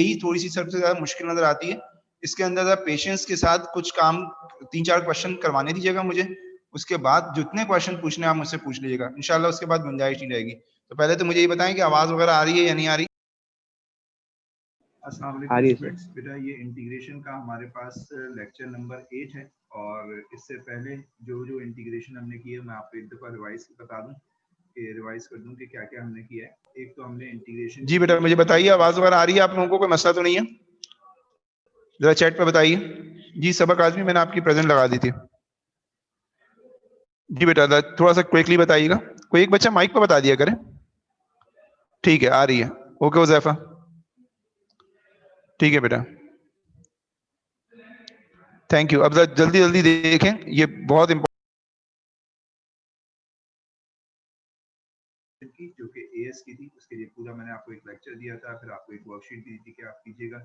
यही थोड़ी सी सबसे ज्यादा मुश्किल नजर आती है। इसके अंदर पेशेंस के साथ कुछ काम 3-4 क्वेश्चन करवाने दीजिएगा मुझे, उसके बाद जितने क्वेश्चन पूछने आप मुझसे पूछ लीजिएगा, इंशाल्लाह उसके बाद गुंजाइश नहीं रहेगी। तो पहले तो मुझे ये बताएं कि आवाज वगैरह आ रही है या नहीं आ रही? अस्सलाम वालेकुम स्टूडेंट्स, बेटा ये इंटीग्रेशन का हमारे पास लेक्चर नंबर 8 है और इससे पहले जो इंटीग्रेशन हमने किया मैं आपको एक दफ़ा रिवाइज बता दूं कि रिवाइज कर दूं कि क्या क्या हमने किया है। एक तो हमने इंटीग्रेशन जी बेटा मुझे बताइए, आवाज वगैरह आ रही है आप लोगों को? कोई मसला तो नहीं है? जरा चैट पे बताइए। जी सबक आजमी मैंने आपकी प्रेजेंट लगा दी थी। जी बेटा थोड़ा सा क्विकली बताइएगा, कोई एक बच्चा माइक पे बता दिया करे। ठीक है आ रही है, ओके हुज़ैफा, ठीक है बेटा, थैंक यू। अब जल्दी जल्दी देखें, ये बहुत इंपॉर्टेंट की जो कि एएस की थी, उसके लिए पूरा मैंने आपको एक लेक्चर दिया था, फिर आपको एक वर्कशीट दी थी कि आप कीजिएगा।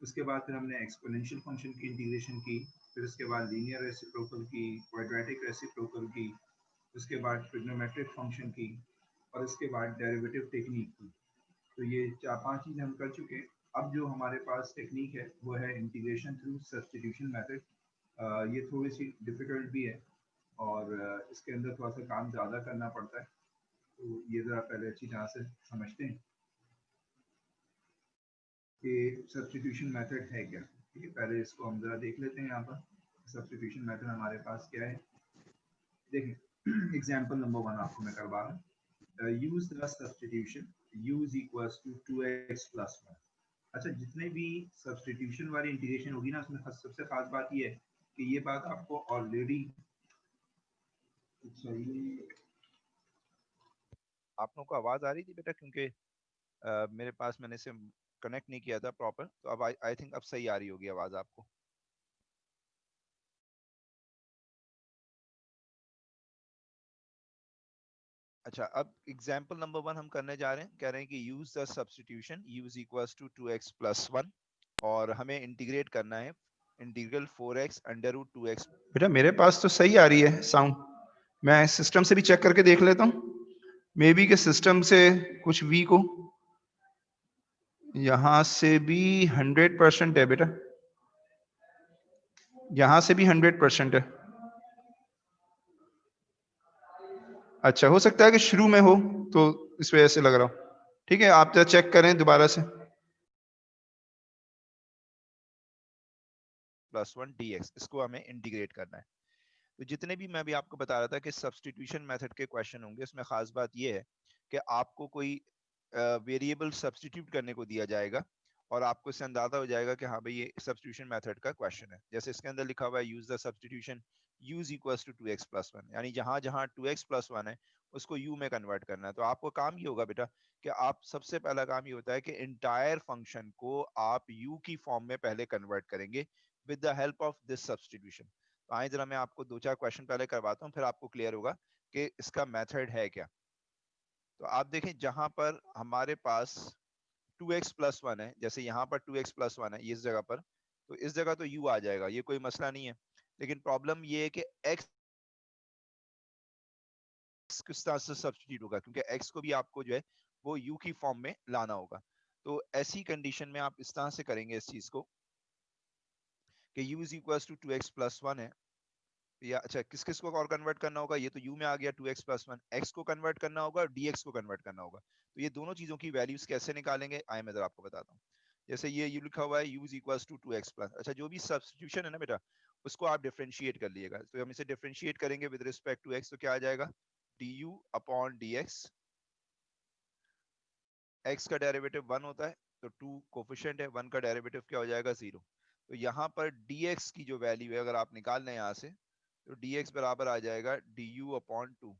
उसके बाद फिर हमने एक्सपोनेंशियल फंक्शन की इंटीग्रेशन की, फिर उसके बाद लीनियर रेसिप्रोकल की, क्वाड्रेटिक रेसिप्रोकल की, उसके बाद ट्रिग्नोमेट्रिक फंक्शन की और उसके बाद डेरिवेटिव टेक्निक की। तो ये 4-5 चीज़ें हम कर चुके हैं। अब जो हमारे पास टेक्निक है वो है इंटीग्रेशन थ्रू सब्स्टिट्यूशन मेथड। ये थोड़ी सी डिफ़िकल्ट भी है और इसके अंदर थोड़ा सा काम ज़्यादा करना पड़ता है। तो ये ज़रा पहले अच्छी तरह से समझते हैं कि सब्स्टिट्यूशन मेथड है क्या। ठीक है, पहले इसको हम ज़रा देख लेते हैं। यहाँ पर सब्स्टिट्यूशन मेथड हमारे पास क्या है, देखिए एग्जाम्पल नंबर 1 आपको मैं करवा रहा हूँ। Use the substitution u is equals to 2x plus 1। अच्छा, जितने भी सब्स्टिट्यूशन वाली इंटीग्रेशन होगी ना, उसमें सबसे खास बात ये है कि ये बात आपको ऑलरेडी, अच्छा ये आप लोगों को आवाज आ रही थी बेटा? क्योंकि मेरे पास मैंने इसे कनेक्ट नहीं किया था प्रॉपर, तो अब आई थिंक अब सही आ रही होगी आवाज आपको। अच्छा, अब एग्जाम्पल नंबर 1 हम करने जा रहे हैं। कह रहे हैं कि use the substitution u is equals to 2x plus 1 और हमें इंटीग्रेट करना है integral 4x under root 2x। बेटा मेरे पास तो सही आ रही है साउंड, मैं सिस्टम से भी चेक करके देख लेता हूँ, मे बी के सिस्टम से कुछ वीक हो। यहां से भी 100% है बेटा, यहां से भी 100% है। अच्छा हो सकता है कि शुरू में हो तो इस वजह से लग रहा हो। ठीक है आप जरा चेक करें दोबारा से। प्लस 1 dx, इसको हमें इंटीग्रेट करना है। तो जितने भी मैं भी आपको बता रहा था कि सब्स्टिट्यूशन मेथड के क्वेश्चन होंगे, उसमें खास बात यह है कि आपको कोई वेरिएबल सब्स्टिट्यूट करने को दिया जाएगा और आपको इससे अंदाजा हो जाएगा कि हाँ भाई ये सब्स्टिट्यूशन मेथड का क्वेश्चन है। जैसे इसके अंदर लिखा हुआ है use the substitution u is equals to 2x plus 1, यानी जहां जहां 2x प्लस 1 है उसको u में कन्वर्ट करना है। तो आपको काम ये होगा बेटा कि आप सबसे पहला काम ये होता है कि इंटायर फंक्शन को आप u की फॉर्म में पहले कन्वर्ट करेंगे with the help of this substitution. तो आए जरा मैं आपको 2-4 क्वेश्चन पहले करवाता हूँ, फिर आपको क्लियर होगा कि इसका मेथड है क्या। तो आप देखें जहां पर हमारे पास 2x प्लस 1 है, जैसे यहाँ पर 2x प्लस 1 है इस जगह पर, तो इस जगह तो u आ जाएगा, ये कोई मसला नहीं है। लेकिन प्रॉब्लम ये है कि x किस तरह से सब्स्टिट्यूट होगा, क्योंकि x को भी आपको जो है वो u की फॉर्म में लाना होगा। तो ऐसी कंडीशन में आप इस तरह से करेंगे इस चीज को कि u is equal to 2x plus 1 है, या अच्छा किस किस को और कन्वर्ट करना होगा, ये तो u में आ गया 2x प्लस 1, x को कन्वर्ट करना होगा और dx को कन्वर्ट करना होगा। तो ये दोनों चीजों की वैल्यूज कैसे निकालेंगे आए मैं जरा आपको बताता हूँ। जैसे ये u लिखा हुआ है u is equal to 2x plus, अच्छा जो भी सब्स्टिट्यूशन है ना बेटा उसको आप डिफरेंशिएट कर लीजिएगा। तो हम इसे डिफरेंशिएट करेंगे विद रिस्पेक्ट टू x, तो क्या आ जाएगा du अपॉन dx। x का डेरिवेटिव 1 होता है तो 2 कोफिशिएंट है, 1 का डेरिवेटिव क्या हो जाएगा 0। तो यहाँ पर dx की जो वैल्यू है अगर आप निकाल लें यहाँ से, तो dx बराबर आ जाएगा du अपॉन 2।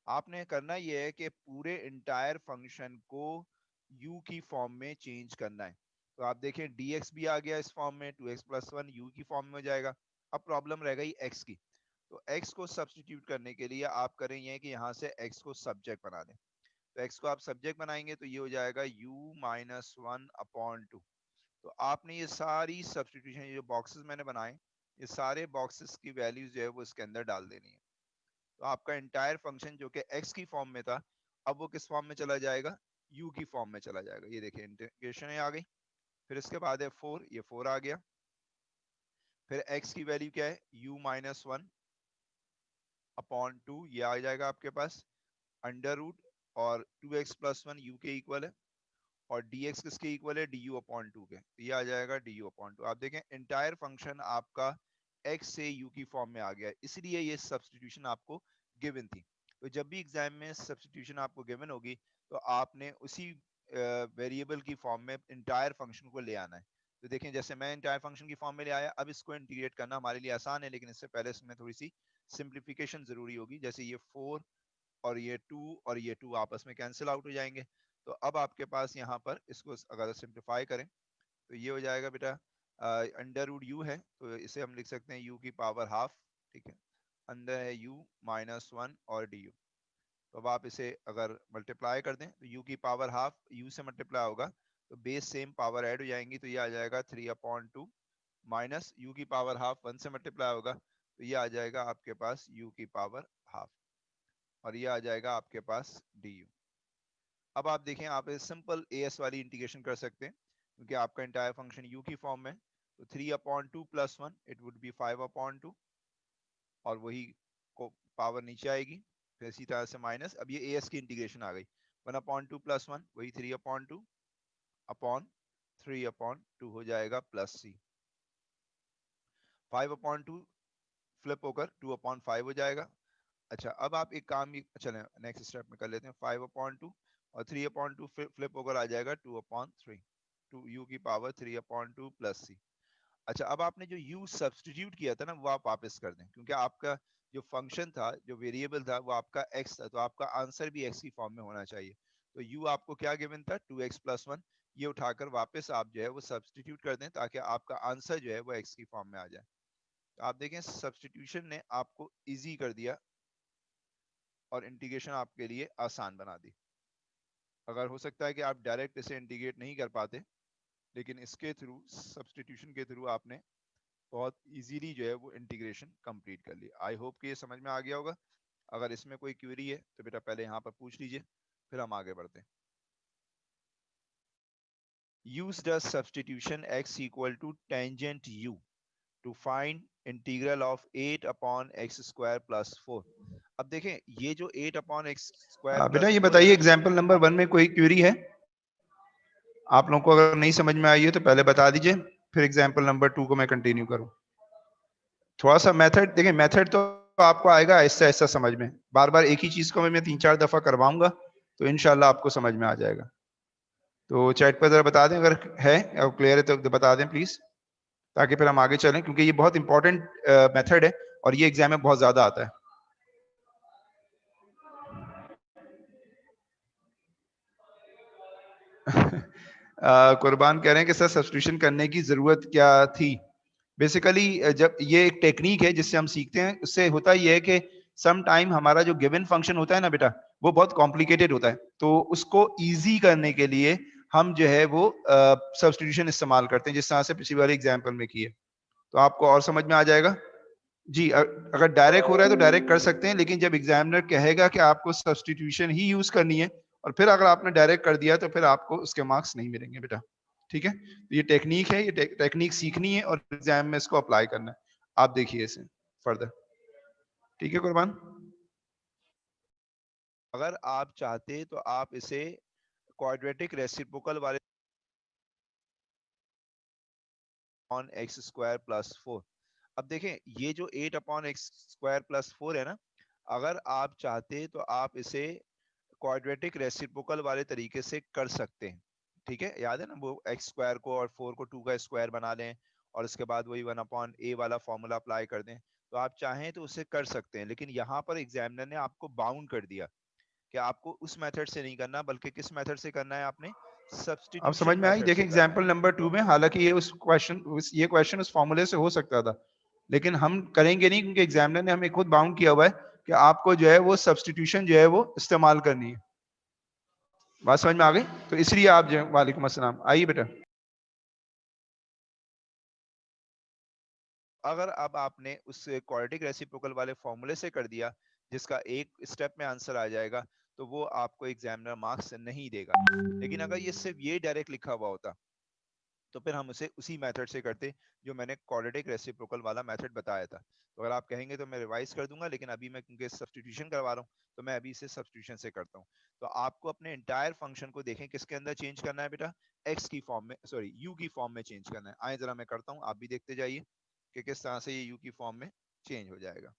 आपने करना यह है कि पूरे इंटायर फंक्शन को u की फॉर्म में चेंज करना है। तो आप देखें dx भी आ गया इस फॉर्म में, 2x प्लस 1 u की फॉर्म में हो जाएगा। अब प्रॉब्लम रह गई x की, तो x को सब्स्टिट्यूट करने के लिए आप करें ये कि यहाँ से x को सब्जेक्ट बना दें। तो x को आप सब्जेक्ट बनाएंगे तो ये हो जाएगा u माइनस 1 अपॉन 2। तो आपने ये सारी सब्स्टिट्यूशन, ये जो बॉक्सेस मैंने बनाए, ये सारे बॉक्सेस की वैल्यूज जो है वो इसके अंदर डाल देनी है। तो आपका एंटायर फंक्शन जो कि x की फॉर्म में था, अब वो किस फॉर्म में चला जाएगा, u की फॉर्म में चला जाएगा। ये देखिए इंटीग्रेशन है आ गई। फिर इसके बाद है 4, ये 4 आ गया। फिर x की वैल्यू क्या है, u माइनस 1 अपॉन 2, ये आ जाएगा आपके पास अंडर रूट, और 2x प्लस 1 u के इक्वल है, और dx किसके इक्वल है, du अपॉन 2 के, तो ये आ जाएगा du अपॉन 2। आप देखें इंटायर फंक्शन आपका x से u की फॉर्म में आ गया, इसलिए ये सब्स्टिट्यूशन आपको गिवन थी। तो जब भी एग्जाम में सब्स्टिट्यूशन आपको गिवन होगी तो आपने उसी वेरिएबल की फॉर्म में इंटायर फंक्शन को ले आना है। तो देखें जैसे मैं इंटायर फंक्शन की फॉर्म में ले आया, अब इसको इंटीग्रेट करना हमारे लिए आसान है, लेकिन इससे पहले इसमें थोड़ी सी सिंप्लीफिकेशन जरूरी होगी। जैसे ये 4 और ये 2 और ये 2 आपस में कैंसिल आउट हो जाएंगे। तो अब आपके पास यहाँ पर इसको अगर सिंप्लीफाई करें तो ये हो जाएगा बेटा अंडर रूट यू है, तो इसे हम लिख सकते हैं यू की पावर हाफ, ठीक है, अंदर है u माइनस 1 और du। तो अब आप इसे अगर मल्टीप्लाई कर दें तो u की पावर हाफ u से मल्टीप्लाई होगा तो बेस सेम पावर ऐड हो जाएंगी, तो ये आ जाएगा 3/2 माइनस u की पावर हाफ 1 से मल्टीप्लाई होगा तो ये आ जाएगा आपके पास u की पावर हाफ, और ये आ जाएगा आपके पास du। अब आप देखें आप सिंपल as वाली इंटीग्रेशन कर सकते हैं क्योंकि आपका इंटायर फंक्शन u की फॉर्म में, तो 3/2 प्लस 1 इट वुड बी 5/2, और वही को पावर नीचे आएगी, फिर इसी तरह से माइनस, अब ये as की इंटीग्रेशन आ गई, 1/2 प्लस 1 वही 3/2 अपॉन 3/2 हो जाएगा प्लस c, 5/2 फ्लिप होकर 2/5 हो जाएगा। अच्छा अब आप एक काम भी चलें नेक्स्ट स्टेप में कर लेते हैं, 5/2 और 3/2 फ्लिप होकर आ जाएगा 2/3, 2 u की पावर 3/2 प्लस c। अच्छा अब आपने जो u सब्स्टिट्यूट किया था ना वो आप वापस कर दें, क्योंकि आपका जो फंक्शन था, जो वेरिएबल था वो आपका x था, तो आपका आंसर भी x की फॉर्म में होना चाहिए। तो u आपको क्या गिवन था, 2x प्लस 1, ये उठाकर वापस आप जो है वो सब्स्टिट्यूट कर दें ताकि आपका आंसर जो है वो x की फॉर्म में आ जाए। तो आप देखें सब्स्टिट्यूशन ने आपको इजी कर दिया और इंटीग्रेशन आपके लिए आसान बना दी। अगर हो सकता है कि आप डायरेक्ट इसे इंटीग्रेट नहीं कर पाते, लेकिन इसके थ्रू सब्स्टिट्यूशन के थ्रू आपने बहुत इजीली जो है वो इंटीग्रेशन कंप्लीट कर लिया। आई होप कि ये समझ में आ गया होगा। अगर इसमें कोई क्वेरी है तो बेटा पहले यहाँ पर पूछ लीजिए, फिर हम आगे बढ़ते हैं। Use the substitution x equal to tangent u to find integral of 8 upon x square plus 4। अब देखें ये जो 8 upon x square बेटा plus ये 4 है बताइए ना, एग्जाम्पल नंबर 1 में कोई क्वेरी है? आप लोगों को अगर नहीं समझ में आई है तो पहले बता दीजिए, फिर एग्जाम्पल नंबर 2 को मैं कंटिन्यू करूं। थोड़ा सा मेथड देखिए, मेथड तो आपको आएगा ऐसा ऐसा समझ में, बार बार एक ही चीज को मैं 3-4 दफा करवाऊंगा तो इंशाल्लाह आपको समझ में आ जाएगा। तो चैट पर जरा बता दें अगर है और क्लियर है तो बता दें प्लीज, ताकि फिर हम आगे चलें, क्योंकि ये बहुत इंपॉर्टेंट मेथड है और ये एग्जाम में बहुत ज्यादा आता है। कुर्बान कह रहे हैं कि सर सब्स्टिट्यूशन करने की जरूरत क्या थी। बेसिकली जब ये एक टेक्निक है जिससे हम सीखते हैं, उससे होता ये है कि सम टाइम हमारा जो गिवन फंक्शन होता है ना बेटा, वो बहुत कॉम्प्लिकेटेड होता है, तो उसको इजी करने के लिए हम जो है वो सब्स्टिट्यूशन इस्तेमाल करते हैं, जिस तरह से पिछली वाले एग्जाम्पल में किए, तो आपको और समझ में आ जाएगा। जी अगर डायरेक्ट हो रहा है तो डायरेक्ट कर सकते हैं, लेकिन जब एग्जामिनर कहेगा कि आपको सब्स्टिट्यूशन ही यूज करनी है और फिर अगर आपने डायरेक्ट कर दिया तो फिर आपको उसके मार्क्स नहीं मिलेंगे बेटा, ठीक है। तो ये टेक्निक है, ये टेक्निक सीखनी है और एग्जाम में इसको अप्लाई करना है। आप देखिए इसे फर्दर, ठीक है कुर्बान। अगर आप चाहते तो आप इसे क्वाड्रेटिक रेसिप्रोकल वाले ऑन एक्स स्क्वायर प्लस 4। अब देखें ये जो 8 अपॉन एक्स स्क्वायर प्लस 4 है ना, अगर आप चाहते तो आप इसे क्वाड्रेटिक रेसिप्रोकल वाले तरीके से कर सकते हैं, ठीक है। याद है ना वो एक्स स्क्वायर को और 4 को 2 का स्क्वायर बना लें और उसके बाद वही 1/a वाला फॉर्मूला अप्लाई कर दें, तो आप चाहें तो उसे कर सकते हैं। लेकिन यहाँ पर एग्जामिनर ने आपको बाउंड कर दिया कि आपको उस मेथड से नहीं करना, बल्कि किस मेथड से करना है, आपने अब समझ सब्स्टिट्यूशन में आई। मेथड देखिए से करना है। एग्जाम्पल नंबर 2 में हालांकि ये क्वेश्चन उस फॉर्मूले से हो सकता था, लेकिन हम करेंगे नहीं क्योंकि एग्जामिनर ने हमें खुद बाउंड किया हुआ है कि आपको जो है वो सब्स्टिट्यूशन जो है वो इस्तेमाल करनी है। बात समझ में आ गई? तो इसलिए आप जो, वालेकुम अस्सलाम, आइए बेटा। अगर अब आपने उस क्वाड्रेटिक रेसिप्रोकल वाले फॉर्मूले से कर दिया जिसका एक स्टेप में आंसर आ जाएगा, तो वो आपको एग्जामिनर मार्क्स नहीं देगा। लेकिन अगर ये सिर्फ ये डायरेक्ट लिखा हुआ होता तो फिर हम उसे उसी मेथड से करते जो मैंने क्वाड्रेटिक रेसिप्रोकल वाला मेथड बताया था। तो अगर आप कहेंगे तो मैं रिवाइज कर दूंगा, लेकिन अभी मैं क्योंकि सब्सटीट्यूशन करवा रहा हूँ तो मैं अभी इसे सब्सटीट्यूशन से करता हूँ। तो आपको अपने इंटायर फंक्शन को देखें किसके अंदर चेंज करना है बेटा, एक्स की फॉर्म में, सॉरी यू की फॉर्म में चेंज करना है। आए जरा मैं करता हूँ, आप भी देखते जाइए कि किस तरह से ये यू की फॉर्म में चेंज हो जाएगा।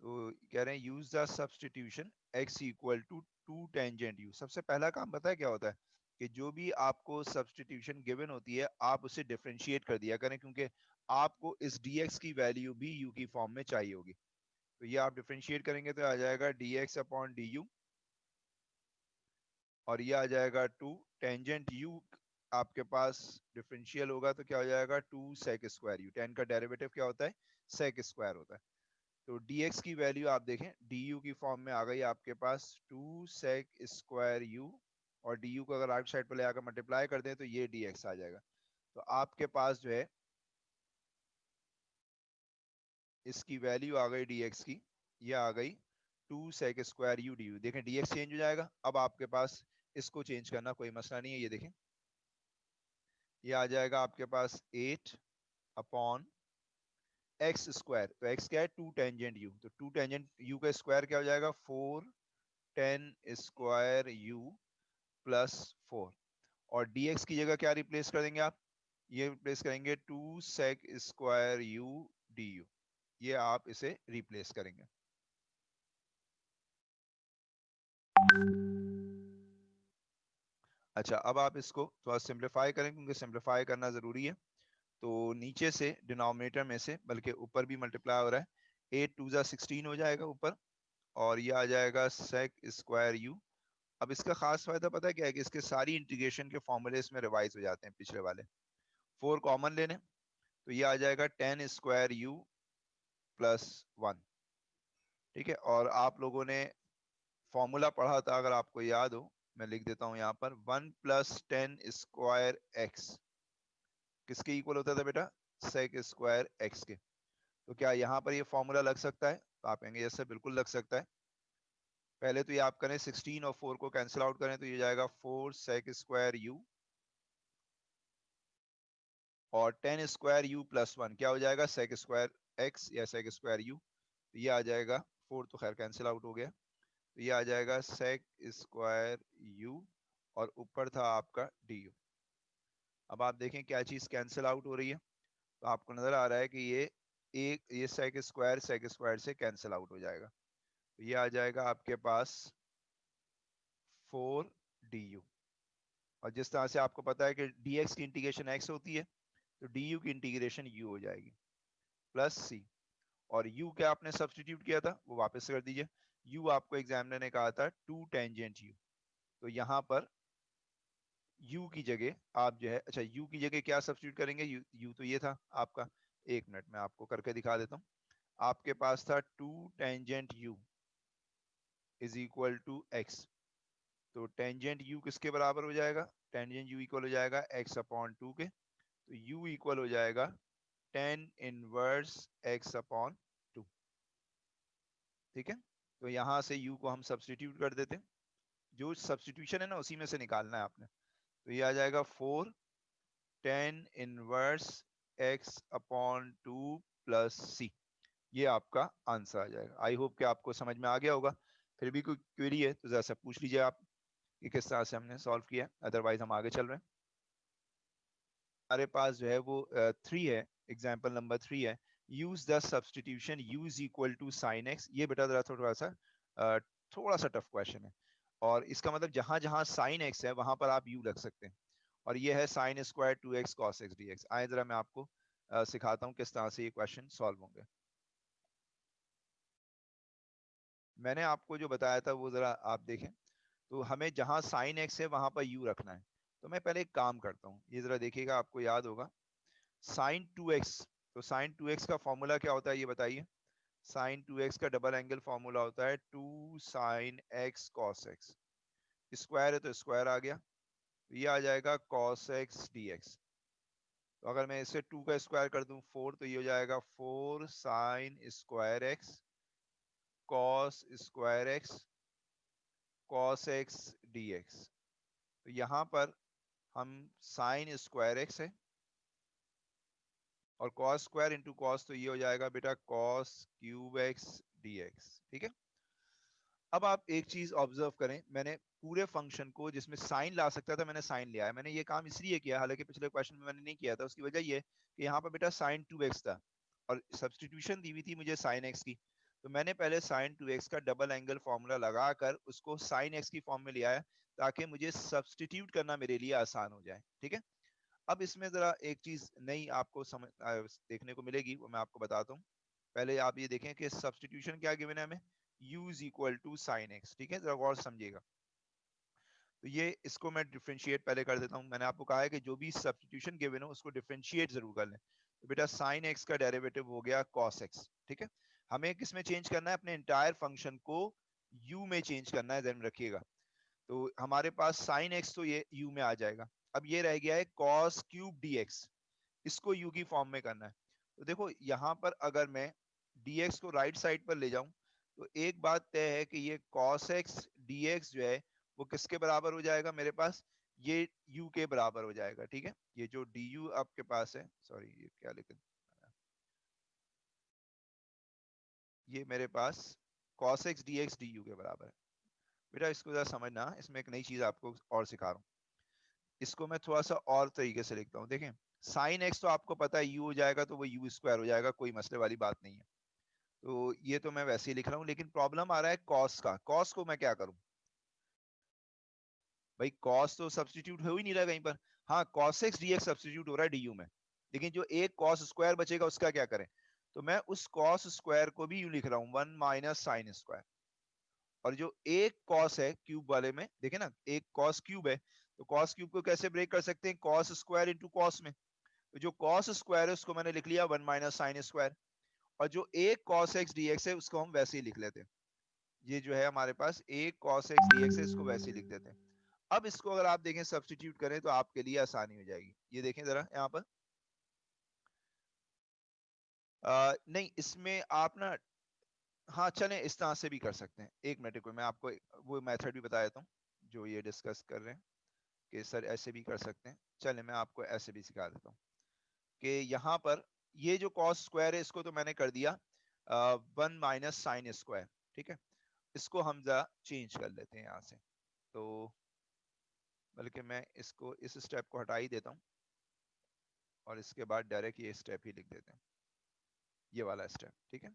तो कह रहे हैं use the substitution x equal to 2 tangent u। सबसे पहला काम पता है क्या होता है कि जो भी आपको सब्सटीट्यूशन गिवन होती है आप उसे डिफरेंशिएट कर दिया करें, क्योंकि आपको इस dx की वैल्यू भी u की फॉर्म में चाहिए होगी। तो ये आप डिफरेंशिएट करेंगे तो आ जाएगा dx अपॉन du, और ये आ जाएगा 2 टेंजेंट u आपके पास डिफरेंशियल होगा तो क्या हो जाएगा 2 sec स्क्वायर u। tan का डेरिवेटिव क्या होता है, sec स्क्वायर होता है। तो dx की वैल्यू आप देखें du की फॉर्म में आ गई आपके पास 2 sec स्क्वायर u, और du को अगर राइट साइड पर ले आकर मल्टीप्लाई कर दें तो ये dx आ जाएगा। तो आपके पास जो है इसकी वैल्यू आ गई dx की, ये आ गई 2 sec स्क्वायर u du। देखें dx चेंज हो जाएगा। अब आपके पास इसको चेंज करना कोई मसला नहीं है। ये देखें ये आ जाएगा आपके पास 8 अपॉन एक्स स्क्वायर। तो x क्या है 2 टेंजेंट u, तो 2 टेंजेंट u का स्क्वायर क्या हो जाएगा 4 10 स्क्वायर u प्लस 4। और dx की जगह क्या रिप्लेस कर देंगे आप, ये रिप्लेस करेंगे 2 sec स्क्वायर u du। ये आप इसे रिप्लेस करेंगे। अच्छा अब आप इसको थोड़ा सिंप्लीफाई करें, क्योंकि सिंप्लीफाई करना जरूरी है। तो नीचे से डिनोमिनेटर में से, बल्कि ऊपर भी मल्टीप्लाई हो रहा है, 8 2 16 हो जाएगा ऊपर, और ये आ जाएगा sec स्क्वायर u। अब इसका खास फायदा पता है क्या है कि इसके सारी इंटीग्रेशन के फॉर्मूले इसमें रिवाइज हो जाते हैं पिछले वाले। 4 कॉमन लेने तो ये आ जाएगा 10 स्क्वायर u प्लस 1। ठीक है, और आप लोगों ने फॉर्मूला पढ़ा था अगर आपको याद हो, मैं लिख देता हूं यहाँ पर, 1 प्लस 10 स्क्वायर x किसके इक्वल होता था बेटा, सेक स्क्वायर x के। तो क्या यहाँ पर ये फॉर्मूला लग सकता है, तो आप कहेंगे यस सर बिल्कुल लग सकता है। पहले तो ये आप करें 16 और 4 को कैंसिल आउट करें तो ये जाएगा 4 सेक स्क्वायर u, और 10 स्क्वायर u प्लस 1 क्या हो जाएगा सेक स्क्वायर x या सेक स्क्वायर u। तो ये आ जाएगा 4 तो खैर कैंसिल आउट हो गया, तो ये आ जाएगा सेक स्क्वायर u, और ऊपर था आपका du। अब आप देखें क्या चीज कैंसिल आउट हो रही है, तो आपको नजर आ रहा है कि ये सेक स्क्वायर से कैंसिल आउट हो जाएगा। तो ये आ जाएगा आपके पास 4 du। और जिस तरह से आपको पता है कि dx की इंटीग्रेशन x होती है, तो du की इंटीग्रेशन u हो जाएगी प्लस c। और u क्या आपने सब्स्टिट्यूट किया था वो वापस कर दीजिए। u आपको एग्जामिनर ने कहा था 2 टेंजेंट u, तो यहाँ पर u की जगह आप जो है, अच्छा u की जगह क्या सब्स्टिट्यूट करेंगे, u तो ये था आपका, एक मिनट में आपको करके दिखा देता हूँ। आपके पास था 2 tangent u is equal to x, तो टेंजेंट u किसके बराबर हो जाएगा, टेंजेंट u इक्वल हो जाएगा x अपॉन 2 के। तो u इक्वल हो जाएगा 10 इनवर्स x अपॉन 2। ठीक है, तो यहां से u को हम सब्स्टिट्यूट कर देते हैं, जो सब्स्टिट्यूशन है ना उसी में से निकालना है आपने। तो ये आ जाएगा 4 10 inverse x upon 2 plus c। ये आपका आंसर आ जाएगा। आई होप कि आपको समझ में आ गया होगा। फिर भी कोई क्वेरी है तो जरा सा पूछ लीजिए आप कि किस तरह से हमने सॉल्व किया, अदरवाइज हम आगे चल रहे हैं। हमारे पास जो है वो 3 है, एग्जाम्पल नंबर 3 है, use the substitution u is equal to sine x. ये बेटा जरा थोड़ा सा टफ क्वेश्चन है, और इसका मतलब जहां जहां साइन एक्स है वहां पर आप u रख सकते हैं, और ये है sine square 2x cos x dx। आए जरा मैं आपको सिखाता हूँ किस तरह से ये क्वेश्चन सॉल्व होंगे। मैंने आपको जो बताया था वो जरा आप देखें, तो हमें जहां साइन एक्स है वहां पर u रखना है। तो मैं पहले एक काम करता हूँ, ये जरा देखिएगा आपको याद होगा, साइन 2x, तो साइन 2x का फॉर्मूला क्या होता है ये बताइए। साइन 2x का डबल एंगल फॉर्मूला होता है 2 sine x cos x। Square है तो स्क्वायर आ गया, तो ये आ जाएगा cos x dx। तो अगर मैं इसे 2 का स्क्वायर कर दूं 4, तो ये हो जाएगा 4 sine square x cos square x cos x dx। तो यहाँ पर हम साइन स्क्वायर एक्स है और कॉस स्क्वायर इंटू कॉस, तो ये हो जाएगा बेटा cos cube x D x. ठीक है, अब आप एक चीज ऑब्जर्व करें, मैंने पूरे फंक्शन को जिसमें साइन ला सकता था मैंने साइन लिया है। मैंने ये काम इसलिए किया, हालांकि पिछले क्वेश्चन में मैंने नहीं किया था। उसकी वजह ये कि यहाँ पर बेटा साइन 2x था और सब्सटीट्यूशन दी हुई थी मुझे साइन x की, तो मैंने पहले साइन 2x का डबल एंगल फॉर्मूला लगाकर उसको साइन x की फॉर्म में लिया है ताकि मुझे सब्सटीट्यूट करना मेरे लिए आसान हो जाए। ठीक है, अब इसमें जरा एक चीज नई आपको समझ देखने को मिलेगी, वो मैं आपको बताता हूँ। पहले आप ये देखें कि सब्सटीट्यूशन क्या गिवन है हमें, u is equal to sine x. ठीक है, जरा गौर से समझिएगा। तो ये इसको मैं डिफरेंशिएट पहले कर देता हूँ। मैंने आपको कहा है कि जो भी सब्सटीट्यूशन गिवन हो उसको डिफरेंशिएट जरूर कर लें। तो बेटा साइन एक्स का डेरिवेटिव हो गया कॉस एक्स। ठीक है, हमें किस में चेंज करना है, अपने इंटायर फंक्शन को u में चेंज करना है, ध्यान में रखिएगा। तो हमारे पास साइन एक्स तो ये u में आ जाएगा। अब ये रह गया है कॉस क्यूब dx, इसको u की फॉर्म में करना है। तो देखो यहाँ पर अगर मैं dx को राइट साइड पर ले जाऊं तो एक बात तय है कि ये cos x dx जो है वो किसके बराबर हो जाएगा मेरे पास, ये u के बराबर हो जाएगा। ठीक है, ये जो du आपके पास है, सॉरी ये क्या लिखा, ये मेरे पास cos x dx du के बराबर है। बेटा इसको जरा समझना, इसमें एक नई चीज आपको और सिखा रहा हूँ। इसको मैं थोड़ा सा और तरीके से लिखता हूँ। देखें, साइन एक्स तो आपको पता है u हो जाएगा तो वो u स्क्वायर हो जाएगा, कोई मसले वाली बात नहीं है। तो ये तो मैं वैसे ही लिख रहा हूँ, लेकिन प्रॉब्लम आ रहा है कॉस का। कॉस को मैं क्या करूं भाई, कॉस तो सब्स्टिट्यूट हो ही नहीं रहा कहीं पर। हाँ, cos x D x substitute हो रहा है डी में, लेकिन जो एक कॉस स्क्वायर बचेगा उसका क्या करें। तो मैं उस कॉस स्क्वायर को भी यूं लिख रहा हूँ 1 माइनस साइन स्क्वायर। और जो एक कॉस है क्यूब वाले में, देखे ना, एक कॉस क्यूब है, तो कॉस क्यूब को कैसे ब्रेक कर सकते हैं, कॉस स्क्वायर इंटू कॉस में। तो जो कॉस स्क्वायर है उसको मैंने लिख लिया 1 माइनस साइन स्क्वायर, और जो एक कॉस एक्स डीएक्स है उसको हम वैसे ही लिख लेते हैं। ये जो है हमारे पास एक cos x dx है, इसको वैसे ही लिख देते हैं। अब इसको अगर आप देखें सब्स्टिट्यूट करें तो आपके लिए आसानी हो जाएगी। ये देखें जरा यहाँ पर, नहीं इसमें आप ना, हाँ चलें इस तरह से भी कर सकते हैं। एक मिनट को मैं आपको वो मेथड भी बता देता हूँ जो ये डिस्कस कर रहे हैं कि सर ऐसे भी कर सकते हैं। चले मैं आपको ऐसे भी सिखा देता हूँ कि यहाँ पर ये जो cos स्क्वायर है इसको तो मैंने कर दिया 1 माइनस साइन स्क्वायर। ठीक है, इसको हम जरा चेंज कर लेते हैं यहाँ से। तो बल्कि मैं इसको इस स्टेप को हटा ही देता हूँ और इसके बाद डायरेक्ट ये स्टेप ही लिख देते हैं, ये वाला स्टेप। ठीक है,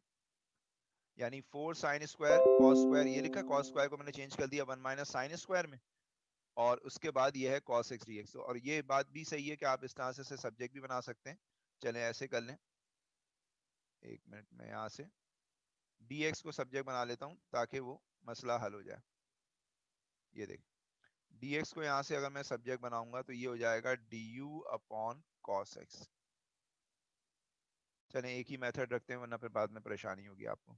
यानी 4 साइन स्क्वायर कॉस स्क्वायर, ये लिखा, कॉस स्क्वायर को मैंने चेंज कर दिया 1 माइनस साइन स्क्वायर में, और उसके बाद ये है cos x dx। और ये बात भी सही है कि आप इस तरह से सब्जेक्ट भी बना सकते हैं। चलें ऐसे कर लें, एक मिनट में यहाँ से dx को सब्जेक्ट बना लेता हूँ ताकि वो मसला हल हो जाए। ये देख, dx को यहाँ से अगर मैं सब्जेक्ट बनाऊंगा तो ये हो जाएगा du अपॉन cos x। चलें एक ही मेथड रखते हैं वरना फिर बाद में परेशानी होगी आपको।